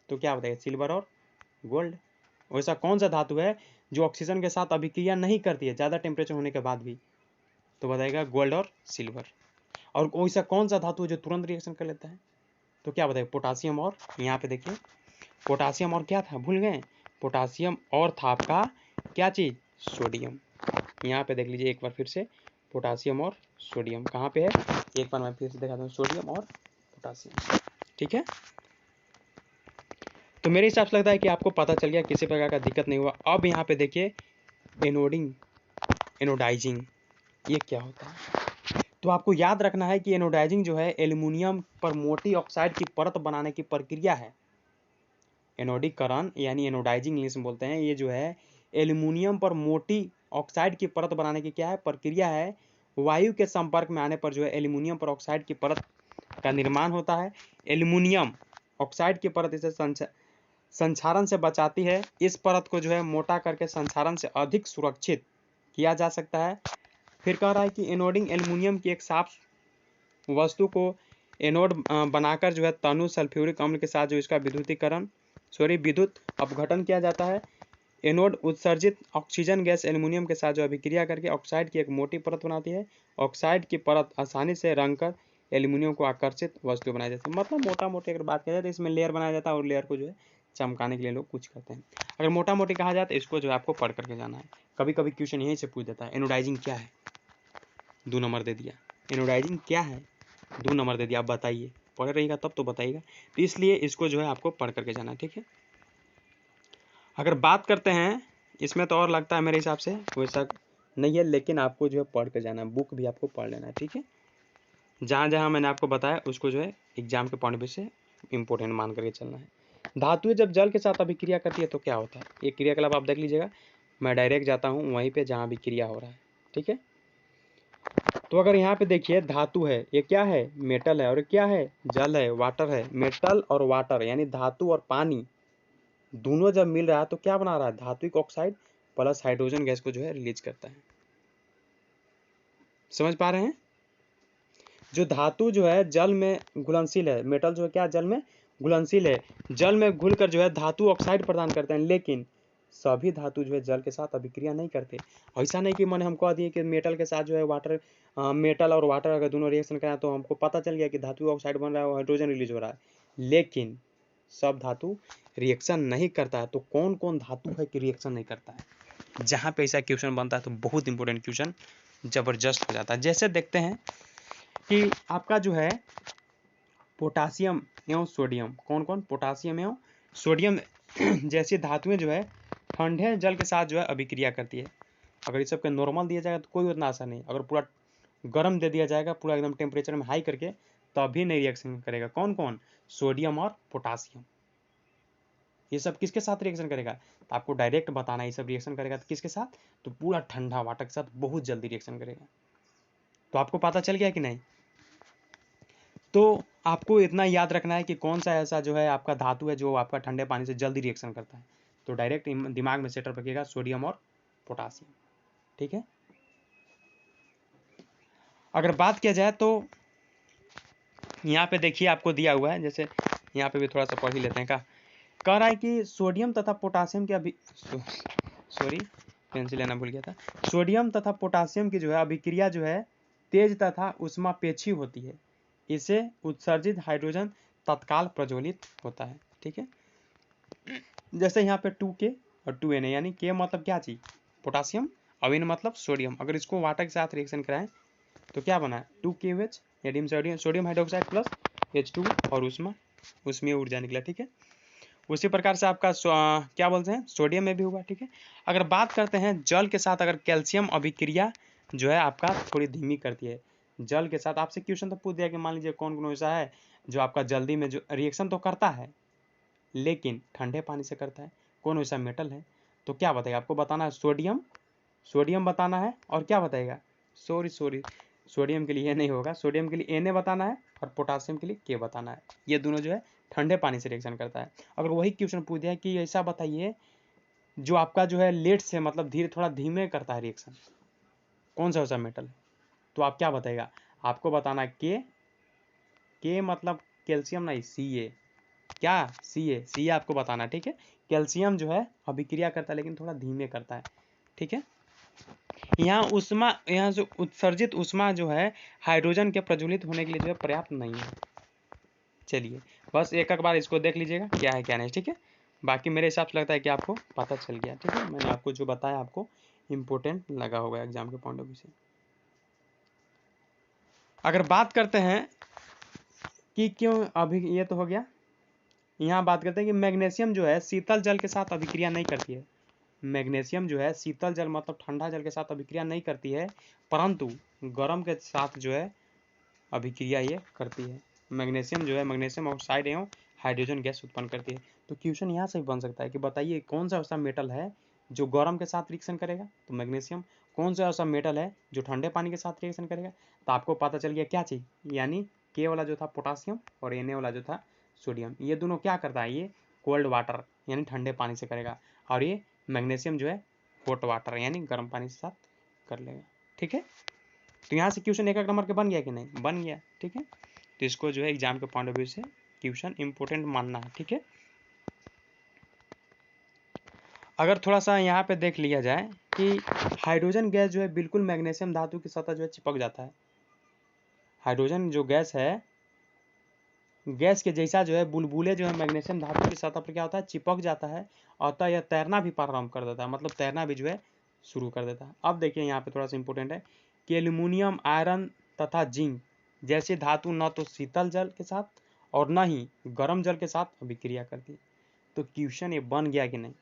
तो क्या बताइए? सिल्वर और गोल्ड। वैसा कौन सा धातु है जो ऑक्सीजन के साथ अभिक्रिया नहीं करती है ज़्यादा टेम्परेचर होने के बाद भी? तो बताइएगा गोल्ड और सिल्वर। और वैसा कौन सा धातु है जो तुरंत रिएक्शन कर लेता है? तो क्या बताइए? पोटासियम और, यहाँ पे देखिए पोटासियम और क्या था, भूल गए? पोटासियम और था आपका क्या चीज़? सोडियम। यहाँ पे देख लीजिए एक बार फिर से, पोटासियम और सोडियम कहाँ पे है, एक बार मैं फिर से दिखाता हूँ, सोडियम और पोटासियम। ठीक है, तो मेरे हिसाब से लगता है कि आपको पता चल गया, किसी प्रकार का दिक्कत नहीं हुआ। अब यहाँ पे देखिए एनोडाइजिंग, ये क्या होता है? तो आपको याद रखना है कि एनोडाइजिंग जो है एल्युमिनियम पर मोटी ऑक्साइड की परत बनाने की प्रक्रिया है। एनोडीकरण यानी एनोडाइजिंग इंग्लिश में बोलते हैं, ये जो है एल्युमिनियम पर मोटी ऑक्साइड की परत बनाने की क्या है, प्रक्रिया है। वायु के संपर्क में आने पर जो है एल्युमिनियम पर ऑक्साइड की परत का निर्माण होता है। एल्युमिनियम ऑक्साइड की परत इसे संक्षारण से बचाती है। इस परत को जो है मोटा करके संक्षारण से अधिक सुरक्षित किया जा सकता है। फिर कह रहा है कि एनोडिंग एल्युमिनियम की एक साफ वस्तु को एनोड बनाकर जो है तनु सल्फ्यूरिक अम्ल के साथ जो इसका विद्युत अपघटन किया जाता है। एनोड उत्सर्जित ऑक्सीजन गैस एल्युमिनियम के साथ जो अभिक्रिया करके ऑक्साइड की एक मोटी परत बनाती है। ऑक्साइड की परत आसानी से रंगकर एल्युमिनियम को आकर्षित वस्तु बनाई जाती है। मतलब मोटा मोटी अगर बात किया जाए तो इसमें लेयर बनाया जाता है और लेयर को जो है चमकाने के लिए लोग कुछ करते हैं। अगर मोटा मोटी कहा जाए तो इसको जो है आपको पढ़ करके जाना है। कभी कभी क्वेश्चन यहीं से पूछ देता है, एनोडाइजिंग क्या है? 2 नंबर दे दिया। एनोडाइजिंग क्या है? 2 नंबर दे दिया। आप बताइए, पढ़ रहिएगा तब तो बताइएगा। तो इसलिए इसको जो है आपको पढ़ करके जाना है। ठीक है, अगर बात करते हैं इसमें तो और लगता है मेरे हिसाब से वैसा नहीं है, लेकिन आपको जो है पढ़ के जाना है, बुक भी आपको पढ़ लेना है। ठीक है, जहाँ जहाँ मैंने आपको बताया उसको जो है एग्जाम के पॉइंट ऑफ व्यू से इंपॉर्टेंट मान करके चलना है। धातुएं जब जल के साथ अभिक्रिया करती है तो क्या होता है? ये क्रियाकलाप आप देख लीजिएगा। मैं डायरेक्ट जाता हूँ वहीं पे जहाँ भी क्रिया हो रहा है। ठीक है, तो अगर यहाँ पे देखिए धातु है, ये क्या है? मेटल है। और क्या है? जल है, वाटर है। मेटल और वाटर यानी धातु और पानी दोनों जब मिल रहा है तो क्या बना रहा है? धात्विक ऑक्साइड प्लस हाइड्रोजन गैस को जो है रिलीज करता है। समझ पा रहे हैं? जो धातु जो है जल में घुलनशील है, मेटल जो है क्या जल में घुलनशील है, जल में घुलकर जो है धातु ऑक्साइड प्रदान करते हैं, लेकिन सभी धातु जो है जल के साथ अभिक्रिया नहीं करते। ऐसा नहीं कि मैंने हमको कह दिया कि मेटल के साथ जो है वाटर, मेटल और वाटर अगर दोनों रिएक्शन कराएं तो हमको पता चल गया कि धातु ऑक्साइड बन रहा है और हाइड्रोजन रिलीज हो रहा है, लेकिन सब धातु रिएक्शन नहीं करता है। तो कौन कौन धातु है कि रिएक्शन नहीं करता है? जहाँ पे ऐसा क्वेश्चन बनता है तो बहुत इंपॉर्टेंट क्वेश्चन जबरदस्त हो जाता है। जैसे देखते हैं कि आपका जो है पोटासियम एवं सोडियम, कौन कौन? पोटासियम एवं सोडियम जैसी धातुएं जो है ठंडे जल के साथ जो है अभिक्रिया करती है। अगर इस सबके नॉर्मल दिया जाएगा तो कोई उतना आसान नहीं, अगर पूरा गर्म दे दिया जाएगा, पूरा एकदम टेम्परेचर में हाई करके, तभी नहीं रिएक्शन करेगा। कौन कौन? सोडियम और पोटासियम। ये सब किसके साथ रिएक्शन करेगा? तो आपको डायरेक्ट बताना है, ये सब रिएक्शन करेगा तो किसके साथ? तो पूरा ठंडा वाटर के साथ बहुत जल्दी रिएक्शन करेगा। तो आपको पता चल गया कि नहीं? तो आपको इतना याद रखना है कि कौन सा ऐसा जो है आपका धातु है जो आपका ठंडे पानी से जल्दी रिएक्शन करता है। तो डायरेक्ट दिमाग में सेटअप रखिएगा, सोडियम और पोटासियम। ठीक है। अगर बात किया जाए तो यहाँ पे देखिए आपको दिया हुआ है, जैसे यहाँ पे भी थोड़ा सा पढ़ ही लेते हैं। कह रहा है कि सोडियम तथा पोटासियम की सॉरी पेंसिल लेना भूल गया था। सोडियम तथा पोटासियम की जो है अभिक्रिया जो है तेज तथा उष्मापेक्षी होती है। इसे उत्सर्जित हाइड्रोजन तत्काल प्रज्वलित होता है। ठीक है। जैसे यहाँ पे 2K और 2Na, यानी K मतलब क्या चीज? पोटासियम, और N मतलब सोडियम। अगर इसको वाटर के साथ रिएक्शन कराएं तो क्या बना? 2KOH यानी सोडियम हाइड्रोक्साइड प्लस H2 और उसमें ऊर्जा निकला। ठीक है। उसी प्रकार से आपका क्या बोलते हैं, सोडियम में भी हुआ। ठीक है। अगर बात करते हैं जल के साथ, अगर कैल्शियम अभिक्रिया जो है आपका थोड़ी धीमी करती है। जल के साथ आपसे क्वेश्चन तो पूछ दिया कि मान लीजिए कौन कौन ऐसा है जो आपका जल्दी में जो रिएक्शन तो करता है लेकिन ठंडे पानी से करता है, कौन ऐसा मेटल है? तो क्या बताएगा? आपको बताना है सोडियम बताना है, और क्या बताएगा? सॉरी सोडियम के लिए ये नहीं होगा, सोडियम के लिए Na बताना है और पोटासियम के लिए K बताना है। ये दोनों जो है ठंडे पानी से रिएक्शन करता है। अगर वही क्वेश्चन पूछ दिया कि ऐसा बताइए जो आपका जो है लेट से मतलब थोड़ा धीमे करता है रिएक्शन, कौन सा ऐसा मेटल है? तो आप क्या बताएगा? आपको बताना है के मतलब कैल्शियम नहीं, Ca। क्या? Ca आपको बताना है। ठीक है। कैल्शियम जो है अभिक्रिया करता है लेकिन थोड़ा धीमे करता है। ठीक है। यहाँ जो उत्सर्जित ऊष्मा जो है हाइड्रोजन के प्रज्वलित होने के लिए जो है पर्याप्त नहीं है। चलिए बस एक बार इसको देख लीजिएगा क्या है क्या नहीं। ठीक है। बाकी मेरे हिसाब से लगता है कि आपको पता चल गया। ठीक है। मैंने आपको जो बताया आपको इम्पोर्टेंट लगा होगा एग्जाम के पॉइंट ऑफ व्यू से। अगर बात करते हैं कि क्यों अभी, ये तो हो गया। यहाँ बात करते हैं कि मैग्नीशियम जो है शीतल जल के साथ अभिक्रिया नहीं करती है। मैग्नीशियम जो है शीतल जल मतलब ठंडा जल के साथ अभिक्रिया नहीं करती है, परंतु गर्म के साथ जो है अभिक्रिया ये करती है। मैग्नीशियम जो है मैग्नीशियम ऑक्साइड एवं हाइड्रोजन गैस उत्पन्न करती है। तो क्वेश्चन यहाँ से भी बन सकता है कि बताइए कौन सा ऐसा मेटल है जो गर्म के साथ रिएक्शन करेगा? तो मैग्नीशियम। कौन सा ऐसा मेटल है जो ठंडे पानी के साथ रिएक्शन करेगा? तो आपको पता चल गया क्या चीज, यानी K वाला जो था पोटासियम और Na वाला जो था सोडियम, ये दोनों क्या करता है? ये कोल्ड वाटर यानी ठंडे पानी से करेगा, और ये मैग्नीशियम जो है हॉट वाटर यानी गर्म पानी के साथ कर लेगा। ठीक है। तो यहाँ से क्वेश्चन एक नंबर के बन गया कि नहीं? बन गया। ठीक है। तो इसको जो है एग्जाम के पॉइंट ऑफ व्यू से क्वेश्चन इंपोर्टेंट मानना है। ठीक है। अगर थोड़ा सा यहाँ पे देख लिया जाए कि हाइड्रोजन गैस जो है बिल्कुल मैग्नीशियम धातु की सतह जो है चिपक जाता है। हाइड्रोजन जो गैस है, गैस के जैसा जो है बुलबुले जो है मैग्नीशियम धातु की सतह पर क्या होता है? चिपक जाता है, अतः यह तैरना भी प्रारंभ कर देता है, मतलब तैरना भी जो है शुरू कर देता है। अब देखिए यहाँ पे थोड़ा सा इंपॉर्टेंट है कि एल्यूमिनियम, आयरन तथा जिंक जैसी धातु न तो शीतल जल के साथ और न ही गर्म जल के साथ अभिक्रिया करती है। तो क्वेश्चन ये बन गया कि नहीं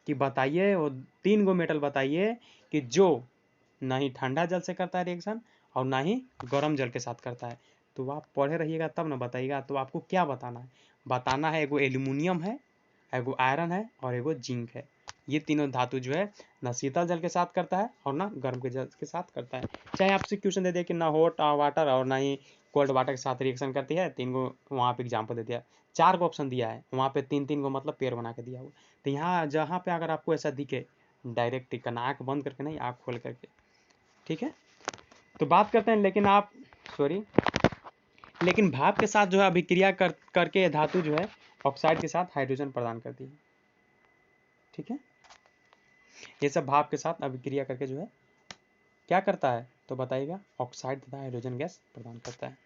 कि बताइए वो 3 गो मेटल बताइए कि जो ना ही ठंडा जल से करता है रिएक्शन और ना ही गर्म जल के साथ करता है। तो आप पढ़े रहिएगा तब ना बताइएगा। तो आपको क्या बताना है? बताना है एगो एल्यूमिनियम है, एगो आयरन है और एगो जिंक है। ये तीनों धातु जो है ना शीतल जल के साथ करता है और ना गर्म के जल के साथ करता है। चाहे आपसे क्वेश्चन दे दिया कि ना हॉट वाटर और ना ही कोल्ड वाटर के साथ रिएक्शन करती है, 3 गो वहाँ पे एग्जाम्पल दे दिया, 4 गो ऑप्शन दिया है, वहाँ पे 3-3 गो मतलब पेयर बना के दिया हुआ। तो यहाँ जहाँ पे अगर आपको ऐसा दिखे डायरेक्ट टिक करना, आँख बंद करके नहीं, आँख खोल करके। ठीक है। तो बात करते हैं, लेकिन आप सॉरी लेकिन भाप के साथ जो है अभिक्रिया करके धातु जो है ऑक्साइड के साथ हाइड्रोजन प्रदान करती है। ठीक है, ये सब भाप के साथ अभिक्रिया करके जो है क्या करता है तो बताइएगा, ऑक्साइड तथा हाइड्रोजन गैस प्रदान करता है।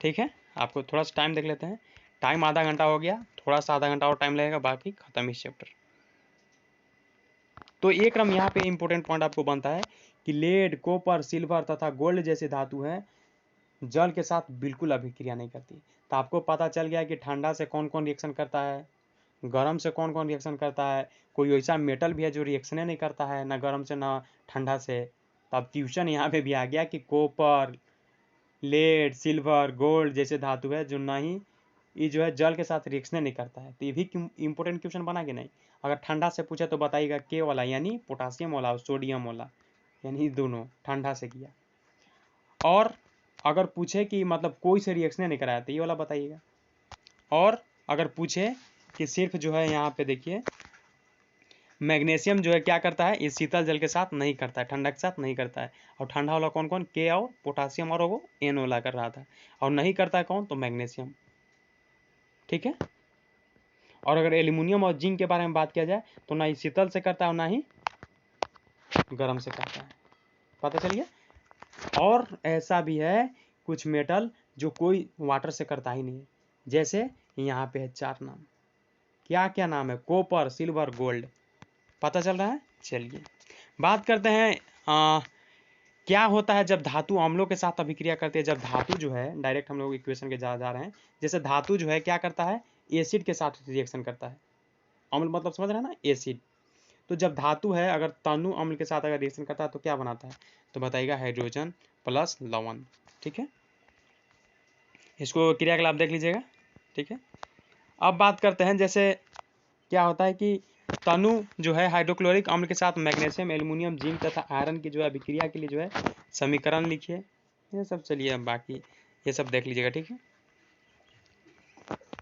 ठीक है, आपको थोड़ा सा टाइम देख लेते हैं। टाइम आधा घंटा हो गया, थोड़ा सा आधा घंटा और टाइम लगेगा, बाकी खत्म इस चैप्टर। तो एक क्रम यहाँ पे इंपॉर्टेंट पॉइंट आपको बनता है कि लेड, कॉपर, सिल्वर तथा गोल्ड जैसे धातु हैं जल के साथ बिल्कुल अभिक्रिया नहीं करती। तो आपको पता चल गया कि ठंडा से कौन कौन रिएक्शन करता है, गर्म से कौन कौन रिएक्शन करता है। कोई ऐसा मेटल भी है जो रिएक्शन नहीं करता है, ना गर्म से ना ठंडा से। तो अब क्वेश्चन यहाँ पे भी आ गया कि कॉपर, लेड, सिल्वर, गोल्ड जैसे धातु है जो नहीं, ये जो है जल के साथ रिएक्शन नहीं करता है। तो ये भी इंपॉर्टेंट क्वेश्चन बना कि नहीं। अगर ठंडा से पूछे तो बताइएगा के वाला यानी पोटासियम वाला और सोडियम वाला, यानी दोनों ठंडा से किया। और अगर पूछे कि मतलब कोई से रिएक्शन नहीं कराया तो ये वाला बताइएगा। और अगर पूछे कि सिर्फ जो है यहाँ पे देखिए मैग्नीशियम जो है क्या करता है, इस शीतल जल के साथ नहीं करता है, ठंडा के साथ नहीं करता है। और ठंडा वाला कौन कौन, के और पोटासियम, और वो एन वाला कर रहा था। और नहीं करता है कौन, तो मैग्नीशियम। ठीक है, और अगर एल्यूमिनियम और जिंक के बारे में बात किया जाए तो ना ही शीतल से करता है और ना ही गर्म से करता है। पता चलिए। और ऐसा भी है कुछ मेटल जो कोई वाटर से करता ही नहीं है, जैसे यहाँ पे है 4 नाम। क्या क्या नाम है, कॉपर, सिल्वर, गोल्ड। पता चल रहा है। चलिए बात करते हैं क्या होता है जब धातु अम्लों के साथ अभिक्रिया करती है। जब धातु जो है, डायरेक्ट हम लोग इक्वेशन के जा रहे हैं, जैसे धातु जो है क्या करता है, एसिड के साथ रिएक्शन करता है। अम्ल मतलब समझ रहे हैं ना, एसिड। तो जब धातु है अगर तनु अम्ल के साथ अगर रिएक्शन करता है तो क्या बनाता है, तो बताइएगा हाइड्रोजन प्लस लवण। ठीक है, इसको क्रियाकलाप देख लीजिएगा। ठीक है, अब बात करते हैं जैसे क्या होता है कि तनु जो है हाइड्रोक्लोरिक अम्ल के साथ मैग्नीशियम, एल्यूमिनियम, जिंक तथा आयरन की जो है अभिक्रिया के लिए जो है समीकरण लिखिए। ये सब चलिए बाकी ये सब देख लीजिएगा। ठीक है,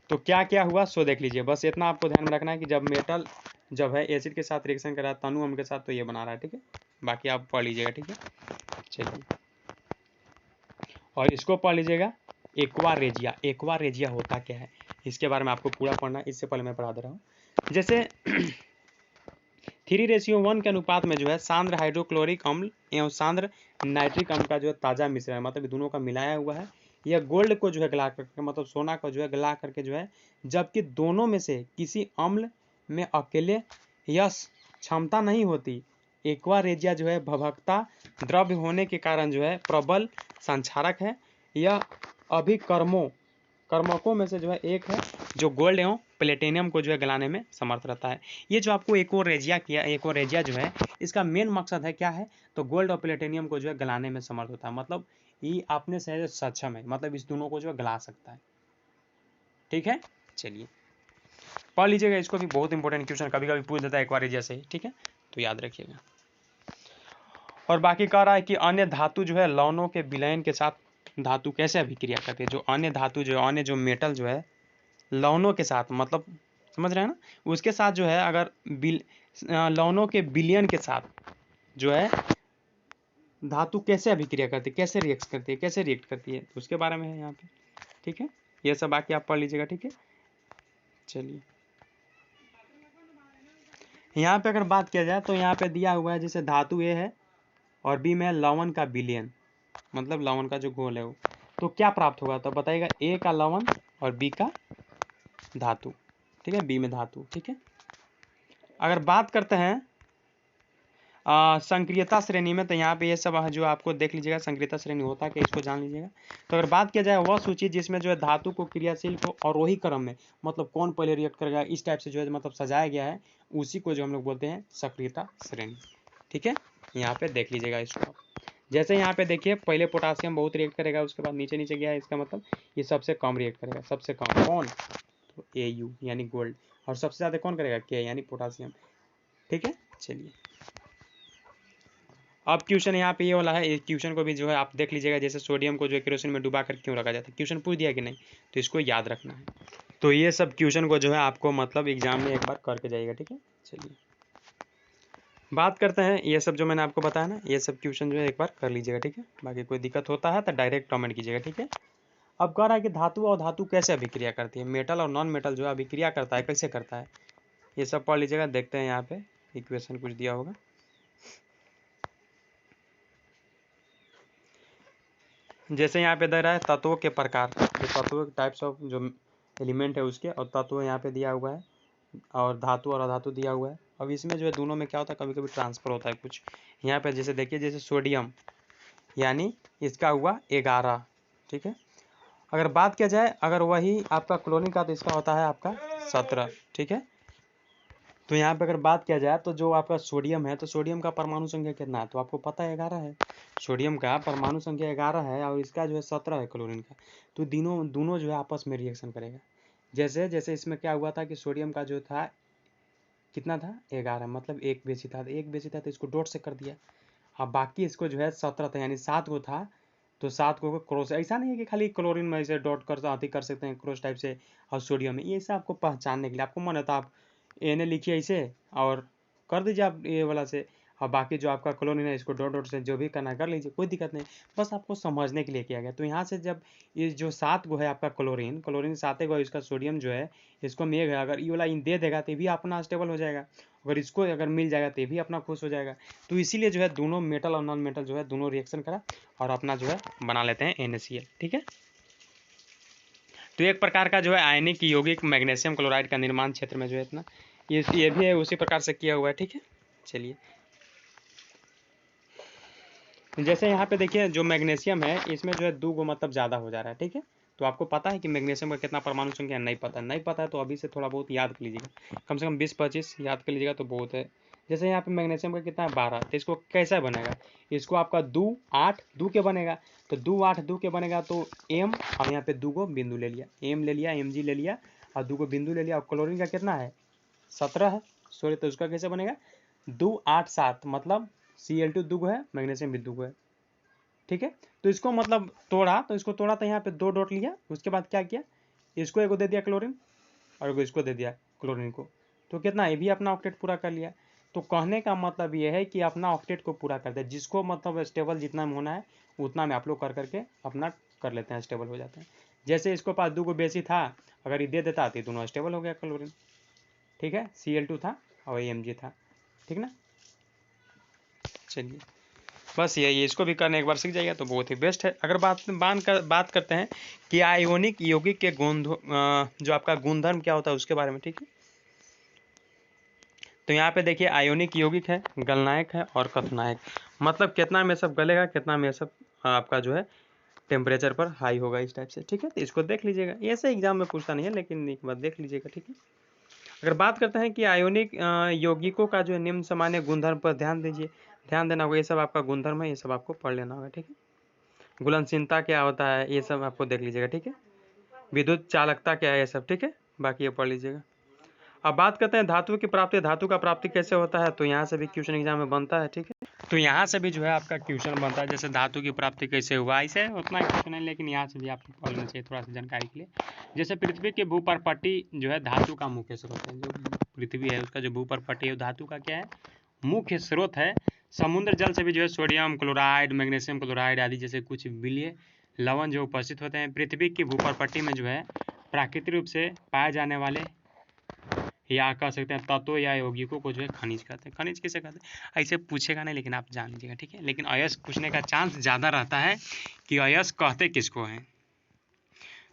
तो क्या क्या हुआ सो देख लीजिए। बस इतना आपको ध्यान में रखना है कि जब मेटल जब है एसिड के साथ रिएक्शन कर रहा है तनु अम्ल के साथ तो ये बना रहा है। ठीक है, बाकी आप पढ़ लीजिएगा। ठीक है, चलिए और इसको पढ़ लीजिएगा एक्वा रेजिया। एक्वा रेजिया होता क्या है इसके बारे में आपको पूरा पढ़ना है, इससे पहले मैं पढ़ा दे रहा हूँ। जैसे 3:1 के अनुपात में जो है सांद्र हाइड्रोक्लोरिक अम्ल एवं सांद्र नाइट्रिक अम्ल का जो है ताजा मिश्रण है, मतलब दोनों का मिलाया हुआ है। यह गोल्ड को जो है गला करके, मतलब सोना को जो है गला करके जो है, जबकि दोनों में से किसी अम्ल में अकेले यह क्षमता नहीं होती। एक्वा रेजिया जो है भभकता द्रव्य होने के कारण जो है प्रबल संक्षारक है। यह कर्मकों में से जो है एक है जो गोल्ड एवं प्लेटिनियम को जो है गलाने में समर्थ रहता है। ये जो आपको एक्वा रेजिया जो है इसका मेन मकसद है क्या है, तो गोल्ड और प्लेटिनियम को जो है गलाने में समर्थ होता है। मतलब ये अपने से सक्षम है, मतलब इस दोनों को जो है गला सकता है। ठीक है, चलिए पढ़ लीजिएगा इसको भी, बहुत इंपॉर्टेंट क्वेश्चन कभी कभी पूछ देता है एक्वा-रेजिया से ही। ठीक है, तो याद रखिएगा। और बाकी कह रहा है कि अन्य धातु जो है लवणों के विलयन के साथ धातु कैसे अभिक्रिया करती है। जो अन्य धातु जो है, अन्य जो मेटल जो है लवणों के साथ, मतलब समझ रहे हैं ना, उसके साथ जो है अगर लवणों के विलयन के साथ जो है धातु कैसे अभिक्रिया करती है, कैसे रिएक्ट करती है, कैसे रिएक्ट करती है, तो उसके बारे में है यहाँ पे। ठीक है, ये सब बाकी आप पढ़ लीजिएगा। ठीक है, चलिए यहाँ पे अगर बात किया जाए तो यहाँ पे दिया हुआ है जैसे धातु ए है और बी में लवण का विलयन, मतलब लवण का जो घोल है वो, तो क्या प्राप्त होगा, तो बताइएगा ए का लवण और बी का धातु। ठीक है, बी में धातु। ठीक है, अगर बात करते हैं संक्रियता श्रेणी में, तो यहाँ पे ये सब जो आपको देख लीजिएगा संक्रियता श्रेणी होता है क्या, इसको जान लीजिएगा। तो अगर बात किया जाए वह सूची जिसमें जो है धातु को क्रियाशील को अवरोही क्रम में, मतलब कौन पहले रिएक्ट करेगा, इस टाइप से जो है मतलब सजाया गया है, उसी को जो हम लोग बोलते हैं सक्रियता श्रेणी। ठीक है, यहाँ पे देख लीजिएगा इसको। जैसे यहाँ पे देखिए पहले पोटासियम बहुत रिएक्ट करेगा, उसके बाद नीचे नीचे गया है, इसका मतलब ये सबसे कम रिएक्ट करेगा। सबसे कम कौन, तो Au यानी गोल्ड, और सबसे ज़्यादा कौन करेगा, K यानी पोटासियम। ठीक है, चलिए अब क्वेश्चन यहाँ पे ये वाला है, क्वेश्चन को भी जो है आप देख लीजिएगा। जैसे सोडियम को जो है केरोसिन में डुबा कर क्यों रखा जाता है, क्वेश्चन पूछ दिया कि नहीं, तो इसको याद रखना है। तो ये सब क्वेश्चन को जो है आपको मतलब एग्जाम में एक बार करके जाइएगा। ठीक है, चलिए बात करते हैं ये सब जो मैंने आपको बताया ना, ये सब क्वेश्चन जो है एक बार कर लीजिएगा। ठीक है, बाकी कोई दिक्कत होता है तो डायरेक्ट कमेंट कीजिएगा। ठीक है, अब कह रहा है कि धातु और धातु कैसे अभिक्रिया करती है, मेटल और नॉन मेटल जो है अभिक्रिया करता है, कैसे करता है, ये सब पढ़ लीजिएगा। देखते हैं यहाँ पे इक्वेशन कुछ दिया होगा। जैसे यहाँ पे दे रहा है तत्वों के प्रकार, जो तत्वों टाइप्स ऑफ जो एलिमेंट है उसके, और तत्व यहाँ पे दिया हुआ है, और धातु और अधातु दिया हुआ है। अब इसमें जो है दोनों में क्या होता है, कभी कभी ट्रांसफर होता है कुछ। यहाँ पे जैसे देखिए, जैसे सोडियम यानी इसका हुआ 11, ठीक है। अगर बात किया जाए, अगर वही आपका क्लोरीन का, तो इसका होता है आपका 17, ठीक है। तो यहाँ पे अगर बात किया जाए तो जो आपका सोडियम है, तो सोडियम का परमाणु संख्या कितना है, तो आपको पता है 11 है। सोडियम का परमाणु संख्या 11 है और इसका जो है 17 है क्लोरीन का। तो दोनों जो है आपस में रिएक्शन करेगा। जैसे जैसे इसमें क्या हुआ था कि सोडियम का जो था कितना था, 11, मतलब एक बेसी था, तो इसको डॉट से कर दिया। अब बाकी इसको जो है 17 था, यानी 7 को था, तो 7 को क्रॉस, ऐसा नहीं है कि खाली क्लोरीन में ऐसे डॉट कर सकते हैं क्रॉस टाइप से, और सोडियम में, ये ऐसा आपको पहचानने के लिए, आपको मन है तो आप एन लिखिए ऐसे और कर दीजिए आप ये वाला से, और बाकी जो आपका क्लोरीन है इसको डॉट डॉट से जो भी करना कर लीजिए, कोई दिक्कत नहीं। बस आपको समझने के लिए किया गया। तो यहाँ से जब ये जो 7 गो है आपका क्लोरीन 7 गो, इसका सोडियम जो है, इसको मेघ है, अगर ये वाला दे देगा तो भी अपना स्टेबल हो जाएगा, अगर इसको अगर मिल जाएगा तो भी अपना खुश हो जाएगा। तो इसीलिए जो है दोनों मेटल और नॉन मेटल जो है दोनों रिएक्शन करा और अपना जो है बना लेते हैं NaCl, ठीक है। तो एक प्रकार का जो है आयनिक यौगिक मैग्नीशियम क्लोराइड का निर्माण क्षेत्र में जो है इतना ये भी है, उसी प्रकार से किया हुआ है, ठीक है। चलिए, जैसे यहाँ पे देखिए जो मैग्नीशियम है, इसमें जो है 2 गो मतलब ज़्यादा हो जा रहा है, ठीक है। तो आपको पता है कि मैग्नीशियम का कितना परमाणु संख्या, नहीं पता है तो अभी से थोड़ा बहुत याद कर लीजिएगा, कम से कम 20-25 याद कर लीजिएगा तो बहुत है। जैसे यहाँ पे मैग्नीशियम का कितना है 12, तो इसको कैसा बनेगा, इसको आपका 2 8 2 के बनेगा, तो 2 8 2 के बनेगा, तो M, और यहाँ पे 2 गो बिंदु ले लिया, M ले लिया, Mg ले लिया, और 2 गो बिंदु ले लिया, और क्लोरीन का कितना है 17 है, सॉरी, तो उसका कैसे बनेगा 2 8 7, मतलब Cl2 2 गो है, मैग्नीशियम भी 2 गो है, ठीक है। तो इसको मतलब तोड़ा, तो यहाँ पे 2 डॉट लिया, उसके बाद क्या किया, इसको एगो दे दिया क्लोरीन और एगो इसको दे दिया क्लोरीन को, तो कितना, ये भी अपना ऑक्टेट पूरा कर लिया। तो कहने का मतलब ये है कि अपना ऑक्टेट को पूरा कर दे, जिसको मतलब स्टेबल जितना में होना है उतना में आप लोग कर करके अपना कर लेते हैं, स्टेबल हो जाते हैं। जैसे इसको पास 2 गो बेसी था, अगर ये दे देता तो दोनों स्टेबल हो गया क्लोरीन, ठीक है। Cl2 था और Mg था, ठीक ना। चलिए, बस यही, इसको भी करने एक बार सीख जाइएगा तो बहुत ही बेस्ट है। अगर बात करते हैं कि आयोनिक यौगिक के गुण, जो आपका गुणधर्म क्या होता है उसके बारे में, ठीक है। तो यहाँ पे देखिए आयोनिक यौगिक है, गलनायक है और कथनायक, मतलब कितना में सब गलेगा, कितना में सब आपका जो है टेम्परेचर पर हाई होगा, इस टाइप से, ठीक है। तो इसको देख लीजिएगा, ऐसे एग्जाम में पूछता नहीं है, लेकिन एक बार देख लीजिएगा, ठीक है। अगर बात करते हैं कि आयोनिक यौगिकों का जो है निम्न सामान्य गुणधर्म पर ध्यान दीजिए, ध्यान देना होगा, ये सब आपका गुणधर्म है, ये सब आपको पढ़ लेना होगा, ठीक है। घुलनशीलता क्या होता है ये सब आपको देख लीजिएगा, ठीक है। विद्युत चालकता क्या है, ये सब, ठीक है, बाकी ये पढ़ लीजिएगा। अब बात करते हैं धातु की प्राप्ति, धातु का प्राप्ति कैसे होता है, तो यहाँ से भी क्वेश्चन एग्जाम में बनता है, ठीक है। तो यहाँ से भी जो है आपका क्वेश्चन बनता है, जैसे धातु की प्राप्ति कैसे हुआ, ऐसे उतना क्वेश्चन है, लेकिन यहाँ से भी आपको पढ़ लेना चाहिए थोड़ा सा जानकारी के लिए। जैसे पृथ्वी के भूपर्पट्टी जो है धातु का मुख्य स्रोत है, जो पृथ्वी है उसका जो भूपर्पट्टी है धातु का क्या है, मुख्य स्रोत है। समुद्र जल से भी जो है सोडियम क्लोराइड, मैग्नीशियम क्लोराइड आदि जैसे कुछ विलीय लवण जो उपस्थित होते हैं। पृथ्वी की भूपर्पट्टी में जो है प्राकृतिक रूप से पाए जाने वाले, या कह सकते हैं तत्व या यौगिकों को जो है खनिज कहते हैं। खनिज किसे कहते हैं ऐसे पूछेगा नहीं, लेकिन आप जान लीजिएगा, ठीक है। लेकिन अयस्क पूछने का चांस ज़्यादा रहता है कि अयस्क कहते किसको हैं।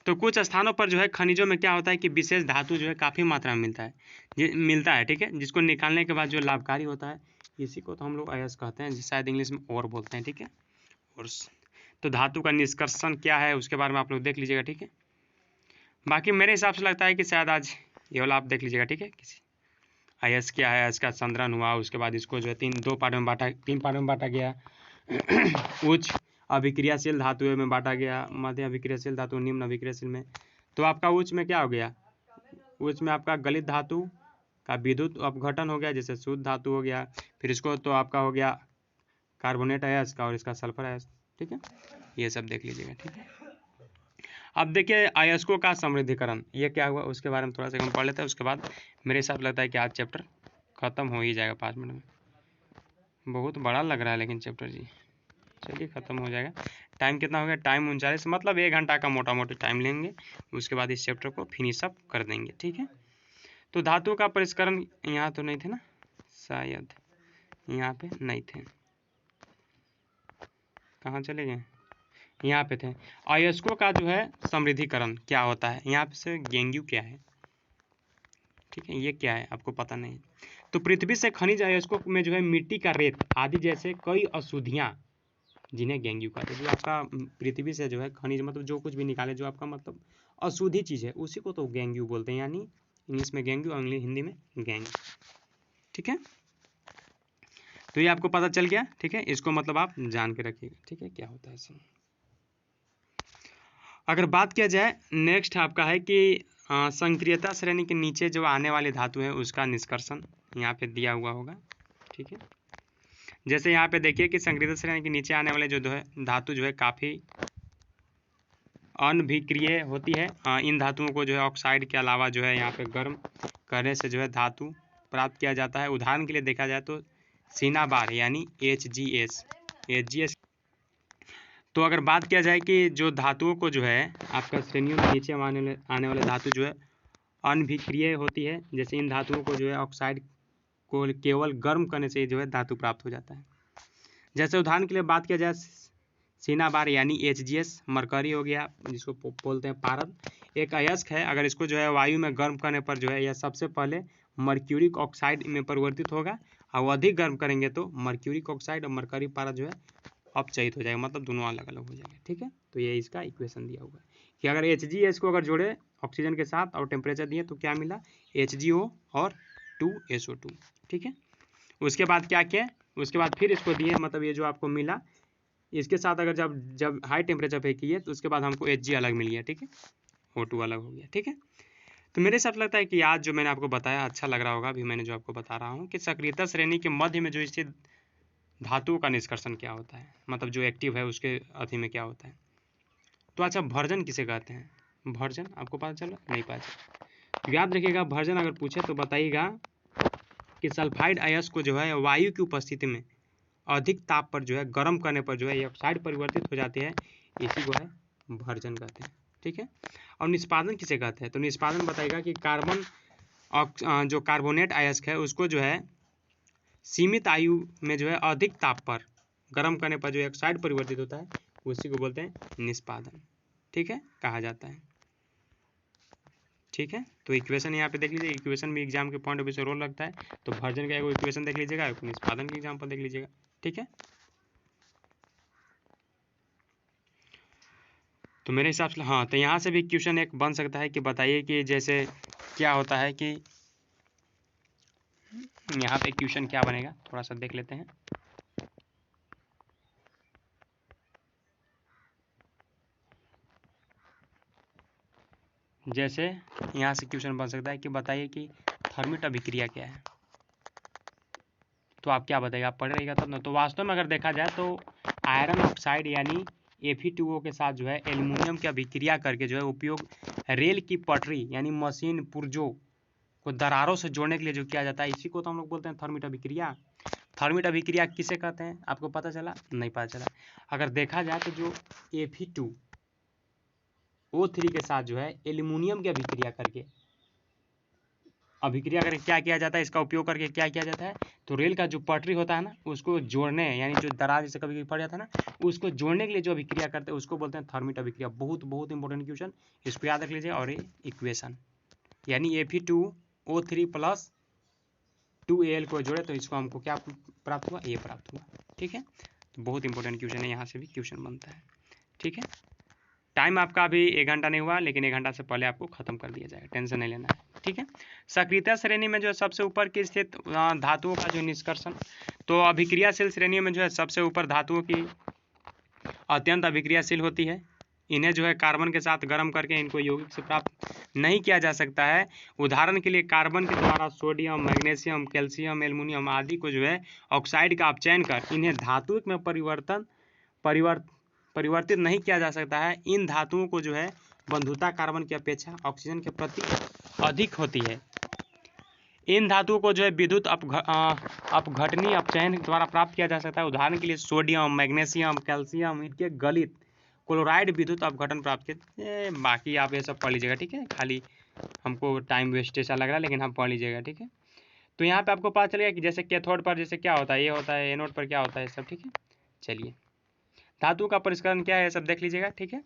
तो कुछ स्थानों पर जो है खनिजों में क्या होता है कि विशेष धातु जो है काफ़ी मात्रा में मिलता है, ठीक है, जिसको निकालने के बाद जो लाभकारी होता है, इसी को तो हम लोग अयस्क कहते हैं, शायद इंग्लिश में और बोलते हैं, ठीक है। और तो धातु का निष्कर्षण क्या है उसके बारे में आप लोग देख लीजिएगा, ठीक है। बाकी मेरे हिसाब से लगता है कि शायद आज ये वाला आप देख लीजिएगा, ठीक है। किसी अयस्क क्या है, इसका संद्रण हुआ, उसके बाद इसको जो है तीन पार्ट में बांटा गया। उच्च अभिक्रियाशील धातुओं में बांटा गया, मध्य अभिक्रियाशील धातु, निम्न अभिक्रियाशील में। तो आपका उच्च में क्या हो गया, उच्च में आपका गलित धातु का विद्युत अपघटन हो गया, जैसे शुद्ध धातु हो गया। फिर इसको तो आपका हो गया कार्बोनेट अयस्क और इसका सल्फर अयस्क, ठीक है। ये सब देख लीजिएगा, ठीक है। अब देखिए अयस्कों का समृद्धिकरण, ये क्या हुआ उसके बारे में थोड़ा सा हम पढ़ लेते हैं, उसके बाद मेरे हिसाब लगता है कि आज चैप्टर खत्म हो ही जाएगा 5 मिनट में। बहुत बड़ा लग रहा है लेकिन चैप्टर जी, चलिए ख़त्म हो जाएगा। टाइम कितना हो गया, टाइम 39, मतलब 1 घंटा का मोटा मोटी टाइम लेंगे। उसके बाद इस चैप्टर को फिनिश अप कर देंगे, ठीक है। तो धातुओं का परिष्करण यहाँ तो नहीं थे ना, शायद यहाँ पे नहीं थे, कहाँ चले गए, यहाँ पे थे। अयस्कों का जो है समृद्धिकरण क्या होता है, यहाँ पे से गेंगू क्या है, ठीक है, ये क्या है आपको पता नहीं। तो पृथ्वी से खनिज अयस्कों में जो है मिट्टी का रेत आदि जैसे कई अशुद्धियाँ जिन्हें गेंगू कहते हैं। जो आपका पृथ्वी से जो है खनिज मतलब जो कुछ भी निकाले, जो आपका मतलब अशुद्धि चीज़ है, उसी को तो गेंगू बोलते हैं, यानी इंग्लिश में गेंगू, हिंदी में गैंग, ठीक है। तो ये आपको पता चल गया, ठीक है, इसको मतलब आप जान के रखिएगा, ठीक है, क्या होता है इसमें। अगर बात किया जाए नेक्स्ट आपका है कि संक्रियता श्रेणी के नीचे जो आने वाली धातु है उसका निष्कर्षण यहाँ पे दिया हुआ होगा, ठीक है। जैसे यहाँ पे देखिए कि संक्रियता श्रेणी के नीचे आने वाले जो है धातु जो है काफ़ी अनभिक्रिय होती है। इन धातुओं को जो है ऑक्साइड के अलावा जो है यहाँ पे गर्म करने से जो है धातु प्राप्त किया जाता है। उदाहरण के लिए देखा जाए तो सिनाबार यानी HGS। तो अगर बात किया जाए कि जो धातुओं को जो है आपका श्रेणियों में नीचे आने वाले धातु जो है अनभिक्रिय होती है, जैसे इन धातुओं को जो है ऑक्साइड को केवल गर्म करने से जो है धातु प्राप्त हो जाता है। जैसे उदाहरण के लिए बात किया जाए सिनाबार यानी HGS, मरकरी हो गया जिसको बोलते हैं पारद, एक अयस्क है। अगर इसको जो है वायु में गर्म करने पर जो है यह सबसे पहले मर्क्यूरिक ऑक्साइड में परिवर्तित होगा, और अधिक गर्म करेंगे तो मर्क्यूरिक ऑक्साइड और मरकरी पारद जो है अपचयित हो जाएगा, मतलब दोनों अलग अलग हो जाएंगे, ठीक है। तो ये इसका इक्वेशन दिया हुआ है कि अगर HGS को अगर जोड़े ऑक्सीजन के साथ और टेम्परेचर दिए तो क्या मिला, HGO और 2SO2, ठीक है। उसके बाद क्या किया, उसके बाद फिर इसको दिए, मतलब ये जो आपको मिला इसके साथ अगर जब हाई टेम्परेचर पे किए तो उसके बाद हमको Hg अलग मिल गया, ठीक है, O2 अलग हो गया, ठीक है। तो मेरे साथ लगता है कि आज जो मैंने आपको बताया अच्छा लग रहा होगा। अभी मैंने जो आपको बता रहा हूँ कि सक्रियता श्रेणी के मध्य में जो स्थित धातुओं का निष्कर्षण क्या होता है, मतलब जो एक्टिव है उसके अति में क्या होता है। तो अच्छा, भर्जन किसे कहते हैं, भर्जन आपको पता चला नहीं पता, तो याद रखिएगा भर्जन अगर पूछे तो बताइएगा कि सल्फाइड अयस्क को जो है वायु की उपस्थिति में अधिक ताप पर जो है गर्म करने पर जो है ये ऑक्साइड परिवर्तित हो जाती है, इसी को है भर्जन कहते हैं, ठीक है। और निष्पादन किसे कहते हैं, तो निष्पादन बताएगा कि कार्बन जो कार्बोनेट अयस्क है उसको जो है सीमित आयु में जो है अधिक ताप पर गर्म करने पर जो ऑक्साइड परिवर्तित होता है उसी को बोलते हैं निष्पादन, ठीक है, कहा जाता है, ठीक है। तो इक्वेशन यहाँ पे देख लीजिए, इक्वेशन भी एग्जाम के पॉइंट ऑफ व्यू से रोल लगता है, तो भर्जन का एक इक्वेशन देख लीजिएगा, निष्पादन की एग्जाम्पल देख लीजिएगा, ठीक है। तो मेरे हिसाब से हाँ, तो यहाँ से भी क्वेश्चन एक बन सकता है कि बताइए कि जैसे क्या होता है कि यहाँ पे क्वेश्चन क्या बनेगा, थोड़ा सा देख लेते हैं। जैसे यहाँ से क्वेश्चन बन सकता है कि बताइए कि थर्मिट अभिक्रिया क्या है, तो आप क्या बताइएगा, आप पढ़ रहिएगा तब ना। तो वास्तव में अगर देखा जाए तो आयरन ऑक्साइड यानी Fe2O के साथ जो है एल्युमिनियम की अभिक्रिया करके जो है उपयोग रेल की पटरी यानी मशीन पुर्जों को दरारों से जोड़ने के लिए जो किया जाता है, इसी को तो हम लोग बोलते हैं थर्मिट अभिक्रिया। थर्मिट अभिक्रिया किसे कहते हैं, आपको पता चला नहीं पता चला। अगर देखा जाए तो जो Fe2O3 के साथ जो है एल्युमिनियम की अभिक्रिया करके क्या किया जाता है, इसका उपयोग करके क्या किया जाता है, तो रेल का जो पटरी होता है ना उसको जोड़ने, यानी जो दरार जैसे कभी पड़ जाता है ना उसको जोड़ने के लिए जो अभिक्रिया करते हैं उसको बोलते हैं थर्मिट अभिक्रिया। बहुत बहुत इंपॉर्टेंट क्वेश्चन, इसको याद रख लीजिए। और ये इक्वेशन यानी Fe2O3 + 2Al को जोड़े तो इसको हमको क्या प्राप्त हुआ, ये प्राप्त हुआ, ठीक है। तो बहुत इंपॉर्टेंट क्वेश्चन है, यहाँ से भी क्वेश्चन बनता है, ठीक है। टाइम आपका अभी 1 घंटा नहीं हुआ, लेकिन 1 घंटा से पहले आपको खत्म कर दिया जाएगा, टेंशन नहीं लेना है, ठीक है। सक्रियता श्रेणी में जो है सबसे ऊपर की स्थित धातुओं का जो निष्कर्षण, तो अभिक्रियाशील श्रेणी में जो है सबसे ऊपर धातुओं की अत्यंत अभिक्रियाशील होती है। इन्हें जो है कार्बन के साथ गर्म करके इनको यौगिक से प्राप्त नहीं किया जा सकता है। उदाहरण के लिए कार्बन के द्वारा सोडियम, मैग्नीशियम, कैल्शियम, एल्युमिनियम आदि को जो है ऑक्साइड का अपचयन कर इन्हें धातुक में परिवर्तित नहीं किया जा सकता है। इन धातुओं को जो है बंधुता कार्बन की अपेक्षा ऑक्सीजन के प्रति अधिक होती है। इन धातुओं को जो है विद्युत अपघटनीय अपचयन द्वारा प्राप्त किया जा सकता है। उदाहरण के लिए सोडियम, मैग्नीशियम, कैल्शियम, इनके गलित क्लोराइड विद्युत अपघटन प्राप्त किए। बाकी आप ये सब पढ़ लीजिएगा, ठीक है। खाली हमको टाइम वेस्ट ऐसा लग रहा है, लेकिन हम पढ़ लीजिएगा, ठीक है। तो यहाँ पे आपको पता चलेगा कि जैसे कैथोड पर जैसे क्या होता है, ये होता है, एनोड पर क्या होता है, सब, ठीक है। चलिए, धातु का परिष्करण क्या है, सब देख लीजिएगा, ठीक है।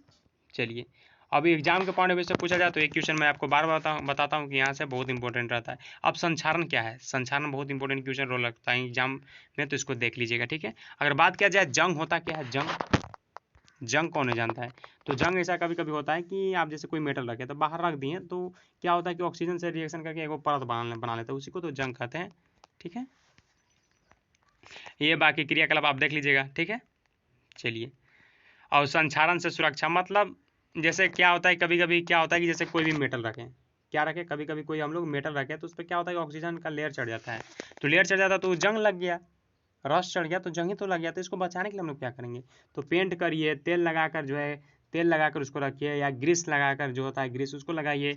चलिए, अब एग्जाम के पॉइंट ऑफ व्यू से पूछा जाए तो एक क्वेश्चन मैं आपको बार बार बताता हूँ कि यहाँ से बहुत इंपॉर्टेंट रहता है। अब संक्षारण क्या है, संक्षारण बहुत इंपॉर्टेंट क्वेश्चन रोल लगता है एग्जाम में, तो इसको देख लीजिएगा, ठीक है। अगर बात किया जाए जंग होता क्या है, जंग कौन नहीं जानता है। तो जंग ऐसा कभी कभी होता है कि आप जैसे कोई मेटल रखे तो बाहर रख दिए, तो क्या होता है कि ऑक्सीजन से रिएक्शन करके एक परत बना लेते हैं, उसी को तो जंग कहते हैं, ठीक है। ये बाकी क्रियाकलाप आप देख लीजिएगा, ठीक है। चलिए, और संक्षारण से सुरक्षा मतलब जैसे क्या होता है, कभी कभी क्या होता है कि जैसे कोई भी मेटल रखें, क्या रखें, कभी कभी कोई हम लोग मेटल रखें तो उस पर क्या होता है कि ऑक्सीजन का लेयर चढ़ जाता है, तो लेयर चढ़ जाता है तो जंग लग गया, रस चढ़ गया तो जंग ही तो लग गया। तो इसको बचाने के लिए हम लोग क्या करेंगे, तो पेंट करिए, तेल लगाकर जो है, तेल लगाकर उसको रखिए, या ग्रीस लगाकर जो होता है ग्रीस उसको लगाइए,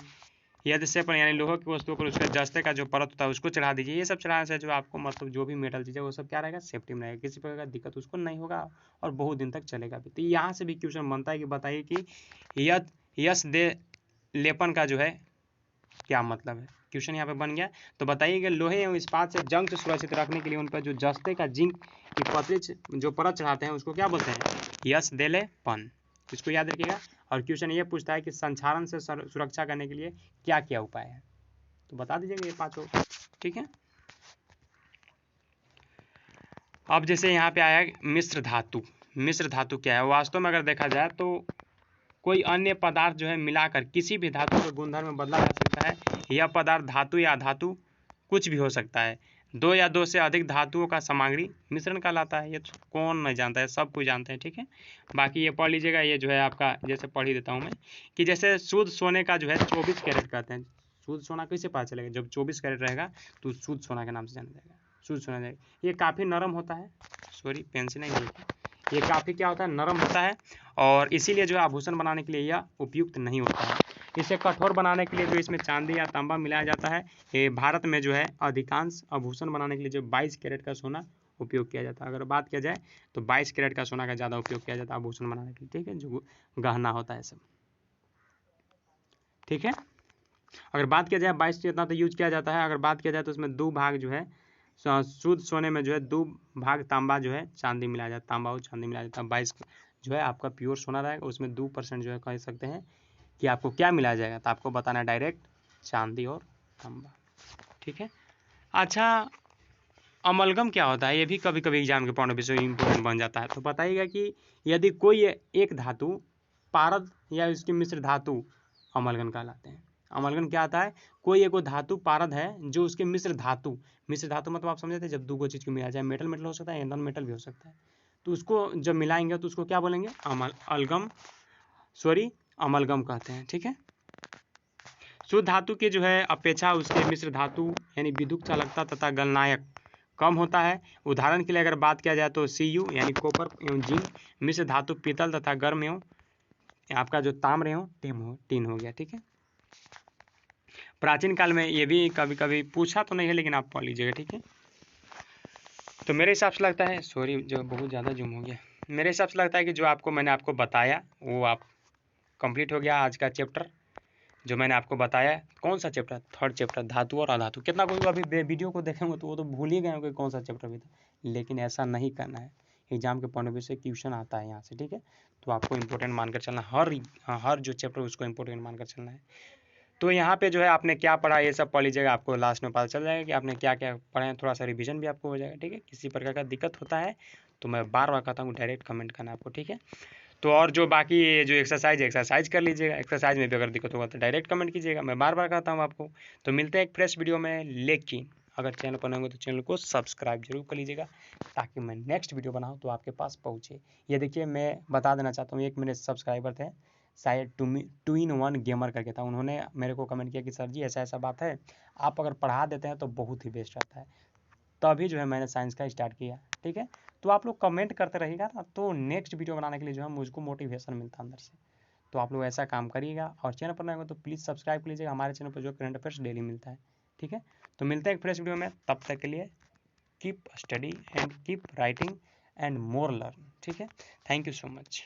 या जैसे पर यानी लोहे की वस्तुओं पर उसके जस्ते का जो परत होता है उसको चढ़ा दीजिए। ये सब चढ़ाने से जो आपको मतलब जो भी मेटल चीज़ है वो सब क्या रहेगा, सेफ्टी में रहेगा, किसी प्रकार का दिक्कत उसको नहीं होगा और बहुत दिन तक चलेगा भी। तो यहाँ से भी क्वेश्चन बनता है कि बताइए कि यश दे लेपन का जो है क्या मतलब है, क्वेश्चन यहाँ पे बन गया। तो बताइए कि लोहे एवं इस्पात से जंग से सुरक्षित रखने के लिए उन पर जो जस्ते का जिंक की पतली जो परत चढ़ाते हैं उसको क्या बोलते हैं, यश देलेपन, इसको याद रखिएगा। और क्वेश्चन ये पूछता है कि संक्षारण से सुरक्षा करने के लिए क्या क्या उपाय है, तो बता दीजिएगा ये पांचों, ठीक है। अब जैसे यहाँ पे आया मिश्र धातु, मिश्र धातु क्या है, वास्तव में अगर देखा जाए तो कोई अन्य पदार्थ जो है मिलाकर किसी भी धातु के गुणधर्म में बदला जा सकता है। यह पदार्थ धातु या धातु कुछ भी हो सकता है। दो या दो से अधिक धातुओं का सामग्री मिश्रण कहलाता है। ये तो कौन नहीं जानता है, सब कुछ जानते हैं, ठीक है। बाकी ये पढ़ लीजिएगा, ये जो है आपका जैसे पढ़ ही देता हूँ मैं कि जैसे शुद्ध सोने का जो है 24 कैरेट कहते हैं। शुद्ध सोना कैसे पता चलेगा, जब 24 कैरेट रहेगा तो शुद्ध सोना के नाम से जाना जाएगा, शुद्ध सोना जाएगा। ये काफ़ी नरम होता है, सॉरी पेन से नहीं लिखा, ये काफ़ी क्या होता है, नरम होता है, और इसीलिए जो है आभूषण बनाने के लिए यह उपयुक्त नहीं होता है। इसे कठोर बनाने के लिए जो इसमें चांदी या तांबा मिलाया जाता है। ये भारत में जो है अधिकांश आभूषण बनाने के लिए जो 22 कैरेट का सोना उपयोग किया जाता है। अगर बात किया जाए तो 22 कैरेट का सोना का ज़्यादा उपयोग किया जाता है आभूषण बनाने के लिए, ठीक है, जो गहना होता है सब, ठीक है। अगर बात किया जाए 22 इतना तो यूज किया जाता है। अगर बात किया जाए तो उसमें 2 भाग जो है शुद्ध सोने में जो है 2 भाग तांबा जो है चांदी मिलाया जाता है, तांबा और चांदी मिलाया जाता है। 22 जो है आपका प्योर सोना रहेगा, उसमें 2% जो है कह सकते हैं कि आपको क्या मिलाया जाएगा, तो आपको बताना है डायरेक्ट चांदी और तांबा, ठीक है। अच्छा, अमलगम क्या होता है, ये भी कभी कभी एग्जाम के पॉइंट ऑफ व्यू से इम्पोर्टेंट बन जाता है। तो बताइएगा कि यदि कोई एक धातु पारद या इसकी मिश्र धातु अमलगन कहलाते हैं। अमलगन क्या आता है, कोई एक धातु पारद है जो उसके मिश्र धातु मतलब आप समझे थे, जब दो चीज़ को मिलाया जाए, मेटल मेटल हो सकता है, नॉन मेटल भी हो सकता है, तो उसको जब मिलाएंगे तो उसको क्या बोलेंगे, अमलगम कहते हैं, ठीक है। शुद्ध धातु के जो है अपेक्षा उसके मिश्र धातु यानी विद्युत चालकता तथा गलनायक कम होता है। उदाहरण के लिए अगर बात किया जाए तो Cu यानी कॉपर एवं जिंक, मिश्र धातु पीतल तथा गर्म एवं आपका जो ताम्र एवं टीन हो गया, ठीक है। प्राचीन काल में ये भी कभी कभी पूछा तो नहीं है, लेकिन आप पढ़ लीजिएगा, ठीक है। तो मेरे हिसाब से लगता है, सॉरी जो बहुत ज़्यादा जूम हो गया, मेरे हिसाब से लगता है कि जो मैंने आपको बताया वो आप कंप्लीट हो गया आज का चैप्टर जो मैंने आपको बताया। कौन सा चैप्टर, थर्ड चैप्टर, धातु और अधातु। कितना कोई अभी वीडियो को देखेंगे तो वो तो भूल ही गए होंगे कौन सा चैप्टर भी था, लेकिन ऐसा नहीं करना है। एग्जाम के पॉइंट ऑफ व्यू से क्वेश्चन आता है यहाँ से, ठीक है। तो आपको इंपॉर्टेंट मानकर चलना, हर जो चैप्टर उसको इंपॉर्टेंट मानकर चलना है। तो यहाँ पे जो है आपने क्या पढ़ा ये सब पढ़ लीजिएगा, आपको लास्ट में पता चल जाएगा कि आपने क्या क्या पढ़ा है, थोड़ा सा रिवीजन भी आपको हो जाएगा, ठीक है। किसी प्रकार का दिक्कत होता है तो मैं बार बार कहता हूँ डायरेक्ट कमेंट करना आपको, ठीक है। तो और जो बाकी जो एक्सरसाइज कर लीजिएगा, एक्सरसाइज में भी अगर दिक्कत होगा तो डायरेक्ट कमेंट कीजिएगा, मैं बार बार कहता हूँ आपको। तो मिलते हैं एक फ्रेश वीडियो में, लेकिन अगर चैनल पर नए होंगे तो चैनल को सब्सक्राइब जरूर कर लीजिएगा ताकि मैं नेक्स्ट वीडियो बनाऊँ तो आपके पास पहुँचे। ये देखिए, मैं बता देना चाहता हूँ, एक मेरे सब्सक्राइबर थे शायद 2-in-1 गेमर करके था, उन्होंने मेरे को कमेंट किया कि सर जी ऐसा ऐसा बात है, आप अगर पढ़ा देते हैं तो बहुत ही बेस्ट रहता है। तभी जो है मैंने साइंस का स्टार्ट किया, ठीक है। तो आप लोग कमेंट करते रहिएगा ना, तो नेक्स्ट वीडियो बनाने के लिए जो है मुझको मोटिवेशन मिलता है अंदर से। तो आप लोग ऐसा काम करिएगा, और चैनल पर नए हो तो प्लीज़ सब्सक्राइब कर लीजिएगा। हमारे चैनल पर जो करंट अफेयर्स डेली मिलता है, ठीक है। तो मिलते हैं एक फ्रेश वीडियो में, तब तक के लिए keep study and keep writing and more learn, ठीक है। Thank you so much.